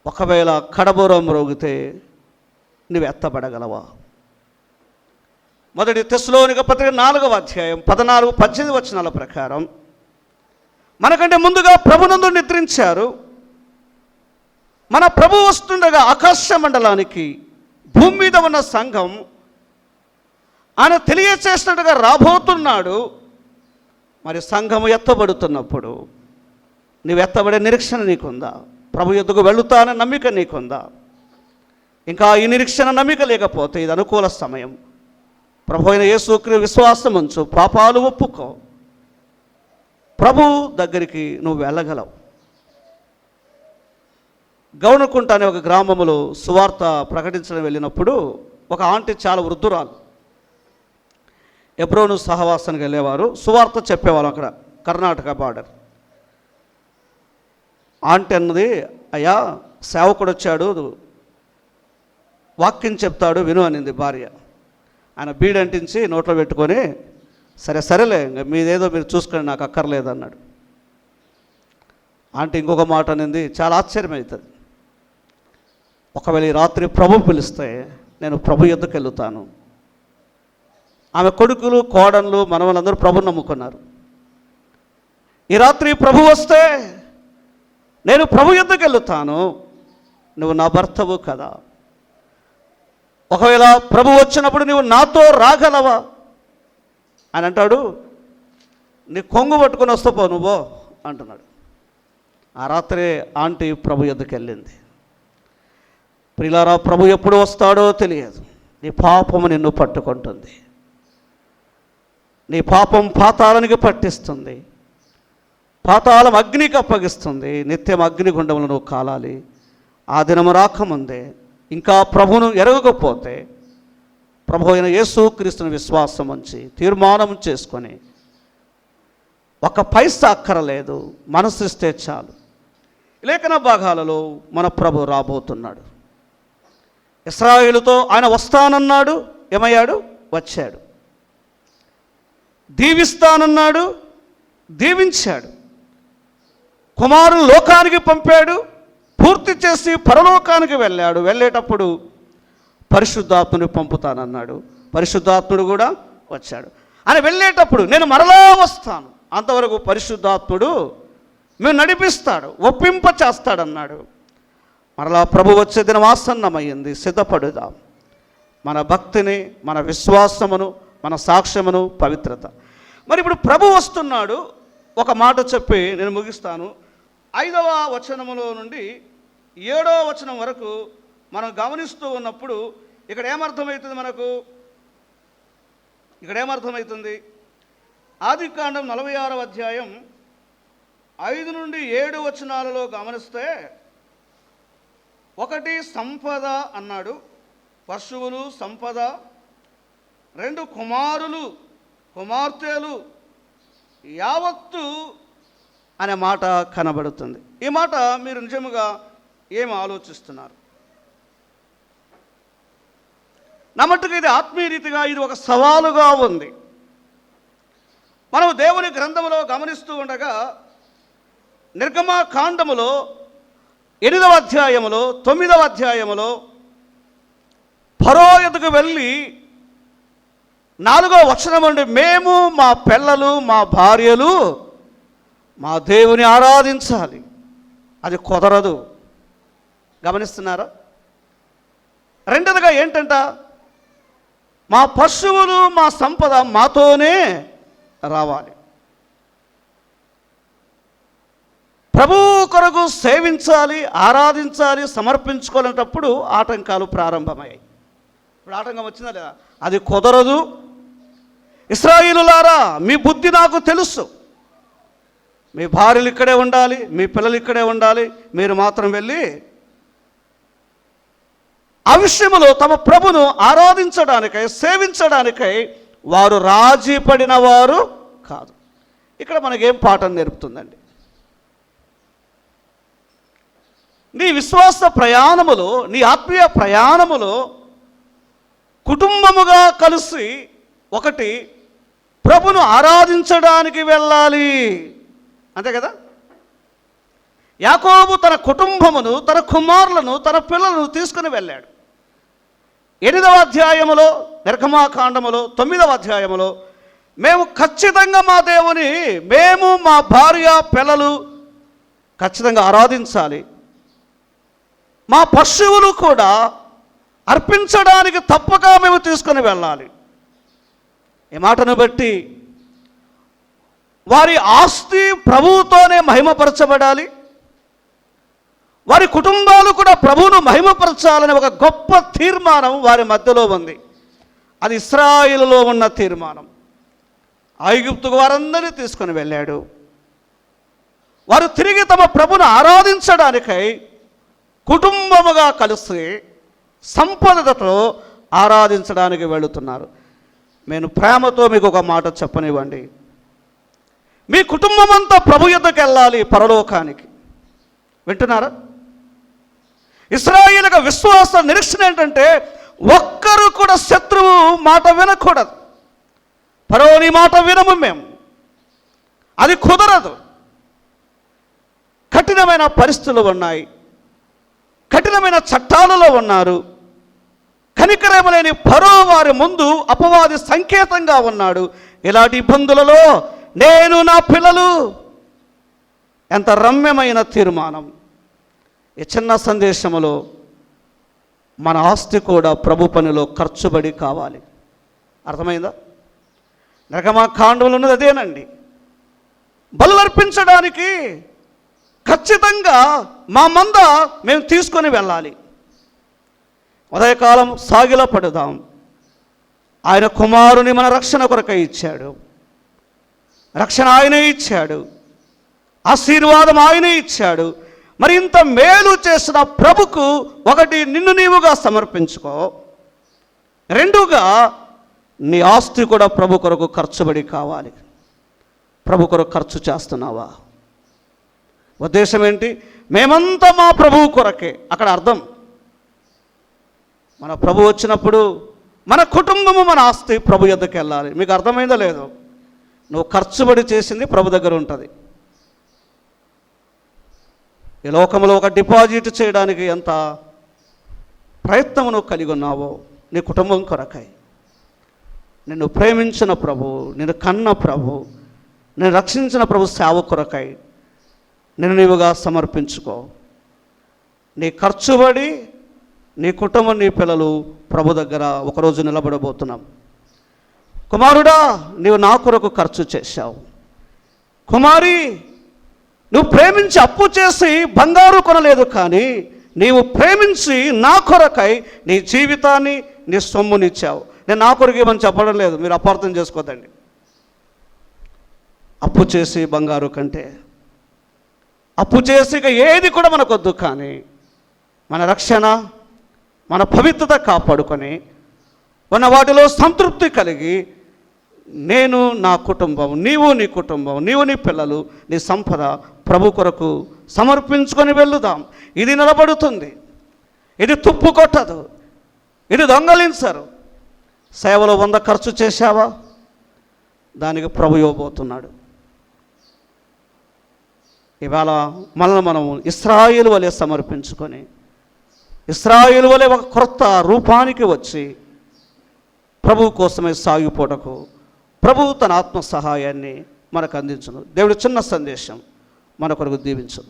A: ఒకవేళ కడబూరం మ్రోగితే నువ్వు ఎత్తబడగలవా? మొదటి తెస్సలోనిక పత్రిక 4వ అధ్యాయం 14-18 వచనాల ప్రకారం మనకంటే ముందుగా ప్రభునందు నిద్రించారు. మన ప్రభు వస్తుండగా ఆకాశ మండలానికి భూమి మీద ఉన్న సంఘం ఆయన తెలియచేసినట్టుగా రాబోతున్నాడు. మరి సంఘము ఎత్తబడుతున్నప్పుడు నీవు ఎత్తబడే నిరీక్షణ నీకుందా? ప్రభు యొద్దకు వెళుతానని నమ్మిక నీకుందా? ఇంకా ఈ నిరీక్షణ నమ్మిక లేకపోతే ఇది అనుకూల సమయం. ప్రభు అయిన యేసుక్రీస్తు విశ్వాసం ఉంచు, పాపాలు ఒప్పుకో, ప్రభు దగ్గరికి నువ్వు వెళ్ళగలవు. గౌనకుంట అనే ఒక గ్రామంలో సువార్త ప్రకటించడం వెళ్ళినప్పుడు ఒక ఆంటీ చాలా వృద్ధురాలు, హెబ్రోను సహవాసానికి వెళ్ళేవారు, సువార్త చెప్పేవారు. అక్కడ కర్ణాటక బార్డర్. ఆంటీ అన్నది, అయ్యా సేవకుడు వచ్చాడు, వాక్యం చెప్తాడు విను అనింది భార్య. ఆయన బీడు అంటించి నోట్లో పెట్టుకొని, సరేలే ఇంకా మీదేదో మీరు చూసుకొని నాకు అక్కర్లేదు అన్నాడు. ఆంటీ ఇంకొక మాట అనింది, చాలా ఆశ్చర్యమవుతుంది. ఒకవేళ ఈ రాత్రి ప్రభు పిలిస్తే నేను ప్రభు యొద్దకు వెళ్తాను. ఆమె కొడుకులు, కోడళ్ళు, మనవలందరూ ప్రభుని నమ్ముకున్నారు. ఈ రాత్రి ప్రభు వస్తే నేను ప్రభు యొద్దకు వెళ్తాను, నువ్వు నా భర్తవు కదా. ఒకవేళ ప్రభు వచ్చినప్పుడు నువ్వు నాతో రాగలవా అని అంటాడు. నీ కొంగు పట్టుకొని వస్తాపో నువ్వు అంటున్నాడు. ఆ రాత్రే ఆంటీ ప్రభు యొద్దకు వెళ్ళింది. ప్రియులారా, ప్రభు ఎప్పుడు వస్తాడో తెలియదు. నీ పాపము నిన్ను పట్టుకుంటుంది. నీ పాపం పాతాళానికి పట్టిస్తుంది, పాతాళం అగ్నికి అప్పగిస్తుంది. నిత్యం అగ్నిగుండములు నువ్వు కాలాలి. ఆ దినము రాకముందే ఇంకా ప్రభువును ఎరగకపోతే ప్రభు అయిన యేసుక్రీస్తుని విశ్వాసం ఉంచి తీర్మానం చేసుకొని ఒక పైసా అక్కరలేదు, మనసిస్తే చాలు. లేఖన భాగాలలో మన ప్రభు రాబోతున్నాడు. ఇశ్రాయేలుతో ఆయన వస్తానన్నాడు, ఏమయ్యాడు? వచ్చాడు. దీవిస్తానన్నాడు, దీవించాడు. కుమారుని లోకానికి పంపాడు, పూర్తి చేసి పరలోకానికి వెళ్ళాడు. వెళ్ళేటప్పుడు పరిశుద్ధాత్ముని పంపుతానన్నాడు, పరిశుద్ధాత్ముడు కూడా వచ్చాడు. అని వెళ్ళేటప్పుడు నేను మరలా వస్తాను, అంతవరకు పరిశుద్ధాత్ముడు మేము నడిపిస్తాడు, ఒప్పింప చేస్తాడన్నాడు. మరలా ప్రభు వచ్చే దినం ఆసన్నమయ్యింది, సిద్ధపడుదాం. మన భక్తిని, మన విశ్వాసమును, మన సాక్ష్యమును, పవిత్రత. మరి ఇప్పుడు ప్రభు వస్తున్నాడు. ఒక మాట చెప్పి నేను ముగిస్తాను. 5వ వచనములో నుండి 7వ వచనం వరకు మనం గమనిస్తూ ఉన్నప్పుడు ఇక్కడ ఏమర్థమవుతుంది మనకు? ఇక్కడ ఏమర్థమవుతుంది? ఆదికాండం 46వ అధ్యాయం 5 నుండి 7 వచనాలలో గమనిస్తే, 1 సంపద అన్నాడు, పశువులు సంపద, 2 కుమారులు కుమార్తెలు, యావత్తు అనే మాట కనబడుతుంది. ఈ మాట మీరు నిజముగా ఏమి ఆలోచిస్తున్నారు? నా మట్టుకు ఇది ఆత్మీయ రీతిగా ఇది ఒక సవాలుగా ఉంది. మనం దేవుని గ్రంథములో గమనిస్తూ ఉండగా నిర్గమకాండములో 8వ అధ్యాయములో 9వ అధ్యాయములో ఫరో ఎదుగు వెళ్ళి 4వ వచనం నుండి మేము మా పిల్లలు మా భార్యలు మా దేవుని ఆరాధించాలి, అది కుదరదు. గమనిస్తున్నారా? రెండవదిగా ఏంటంట? మా పశువులు మా సంపద మాతోనే రావాలి. ప్రభువు కొరకు సేవించాలి, ఆరాధించాలి, సమర్పించుకోవాలనేటప్పుడు ఆటంకాలు ప్రారంభమయ్యాయి. ఇప్పుడు ఆటంకం వచ్చిందా లేదా? అది కుదరదు. ఇశ్రాయేలులారా, మీ బుద్ధి నాకు తెలుసు. మీ భార్యలు ఇక్కడే ఉండాలి, మీ పిల్లలు ఇక్కడే ఉండాలి, మీరు మాత్రం వెళ్ళి ఆ విషయంలో తమ ప్రభును ఆరాధించడానికై, సేవించడానికై వారు రాజీ పడిన వారు కాదు. ఇక్కడ మనకేం పాఠం నేర్పుతుందండి? నీ విశ్వాస ప్రయాణములో, నీ ఆత్మీయ ప్రయాణములో కుటుంబముగా కలిసి ఒకటి ప్రభును ఆరాధించడానికి వెళ్ళాలి, అంతే కదా? యాకోబు తన కుటుంబమును, తన కుమారులను, తన పిల్లలను తీసుకుని వెళ్ళాడు. 8వ అధ్యాయములో నిర్గమాకాండములో 9వ అధ్యాయములో మేము ఖచ్చితంగా మా దేవుని మేము మా భార్య పిల్లలు ఖచ్చితంగా ఆరాధించాలి, మా పశువులు కూడా అర్పించడానికి తప్పక మేము తీసుకొని వెళ్ళాలి. ఈ మాటను బట్టి వారి ఆస్తి ప్రభువుతోనే మహిమపరచబడాలి, వారి కుటుంబాలు కూడా ప్రభువును మహిమపరచాలని ఒక గొప్ప తీర్మానం వారి మధ్యలో ఉంది. అది ఇశ్రాయేలులో ఉన్న తీర్మానం. ఐగుప్తుకు వారందరినీ తీసుకొని వెళ్ళాడు. వారు తిరిగి తమ ప్రభును ఆరాధించడానికై కుటుంబముగా కలిసి సంపదతో ఆరాధించడానికి వెళుతున్నారు. నేను ప్రేమతో మీకు ఒక మాట చెప్పనివ్వండి. మీ కుటుంబం అంతా ప్రభు యొద్దకు వెళ్ళాలి, పరలోకానికి. వింటున్నారా? ఇశ్రాయేలుగా విశ్వాస నిరీక్షణ ఏంటంటే ఒక్కరు కూడా శత్రువు మాట వినకూడదు. ఫరోని మాట వినము మేము, అది కుదరదు. కఠినమైన పరిస్థితులు ఉన్నాయి, కఠినమైన చట్టాలలో ఉన్నారు. కనికరము లేని ఫరో వారి ముందు అపవాది సంకేతంగా ఉన్నాడు. ఇలాంటి ఇబ్బందులలో నేను నా పిల్లలు. ఎంత రమ్యమైన తీర్మానం! ఈ చిన్న సందేశములో మన ఆస్తి కూడా ప్రభు పనిలో ఖర్చుబడి కావాలి. అర్థమైందా? నిర్గమాకాండంలో ఉన్నది అదేనండి. బలు అర్పించడానికి ఖచ్చితంగా మా మంద మేము తీసుకొని వెళ్ళాలి. ఉదయకాలం సాగిల పడుదాం. ఆయన కుమారుని మన రక్షణ కొరకై ఇచ్చాడు. రక్షణ ఆయనే ఇచ్చాడు, ఆశీర్వాదం ఆయనే ఇచ్చాడు. మరి ఇంత మేలు చేసిన ప్రభుకు ఒకటి నిన్ను నీవుగా సమర్పించుకో, రెండుగా నీ ఆస్తి కూడా ప్రభు కొరకు ఖర్చుబడి కావాలి. ప్రభు కొరకు ఖర్చు చేస్తున్నావా? ఉద్దేశం ఏంటి? మేమంతా మా ప్రభువు కొరకే. అక్కడ అర్థం, మన ప్రభు వచ్చినప్పుడు మన కుటుంబము మన ఆస్తి ప్రభు యొద్దకు వెళ్ళాలి. మీకు అర్థమైందో లేదో? నువ్వు ఖర్చుబడి చేసింది ప్రభు దగ్గర ఉంటుంది. ఈ లోకంలో ఒక డిపాజిట్ చేయడానికి ఎంత ప్రయత్నం నువ్వు కలిగి ఉన్నావో నీ కుటుంబం కొరకై, నిన్ను ప్రేమించిన ప్రభు, నిన్ను కన్న ప్రభు, నేను రక్షించిన ప్రభు సేవ కొరకై నిన్ను నీవుగా సమర్పించుకో. నీ ఖర్చుబడి నీ కుటుంబం నీ పిల్లలు ప్రభు దగ్గర ఒకరోజు నిలబడబోతున్నాం. కుమారుడా, నీవు నా కొరకు ఖర్చు చేశావు. కుమారి, నువ్వు ప్రేమించి అప్పు చేసి బంగారు కొనలేదు, కానీ నీవు ప్రేమించి నా కొరకై నీ జీవితాన్ని నీ సొమ్మునిచ్చావు. నేను నా కొరకు ఏమని చెప్పడం లేదు, మీరు అపార్థం చేసుకోదండి. అప్పు చేసి బంగారు కంటే అప్పు చేసి ఇక ఏది కూడా మనకొద్దు, కానీ మన రక్షణ మన పవిత్రత కాపాడుకొని ఉన్న వాటిలో సంతృప్తి కలిగి నేను నా కుటుంబం, నీవు నీ కుటుంబం, నీవు నీ పిల్లలు, నీ సంపద ప్రభు కొరకు సమర్పించుకొని వెళ్ళుదాం. ఇది నిలబడుతుంది, ఇది తుప్పు కొట్టదు, ఇది దొంగలించరు. సేవలో 100 ఖర్చు చేశావా? దానికి ప్రభు ఇవ్వబోతున్నాడు. ఇవాళ మనల్ని మనం ఇశ్రాయేలు వలె సమర్పించుకొని ఇశ్రాయేలు వలె ఒక క్రొత్త రూపానికి వచ్చి ప్రభు కోసమే సాగిపోటకు ప్రభువు తన ఆత్మ సహాయాన్ని మనకు అందించును. దేవుడు చిన్న సందేశం మన కొరకు దీవించును.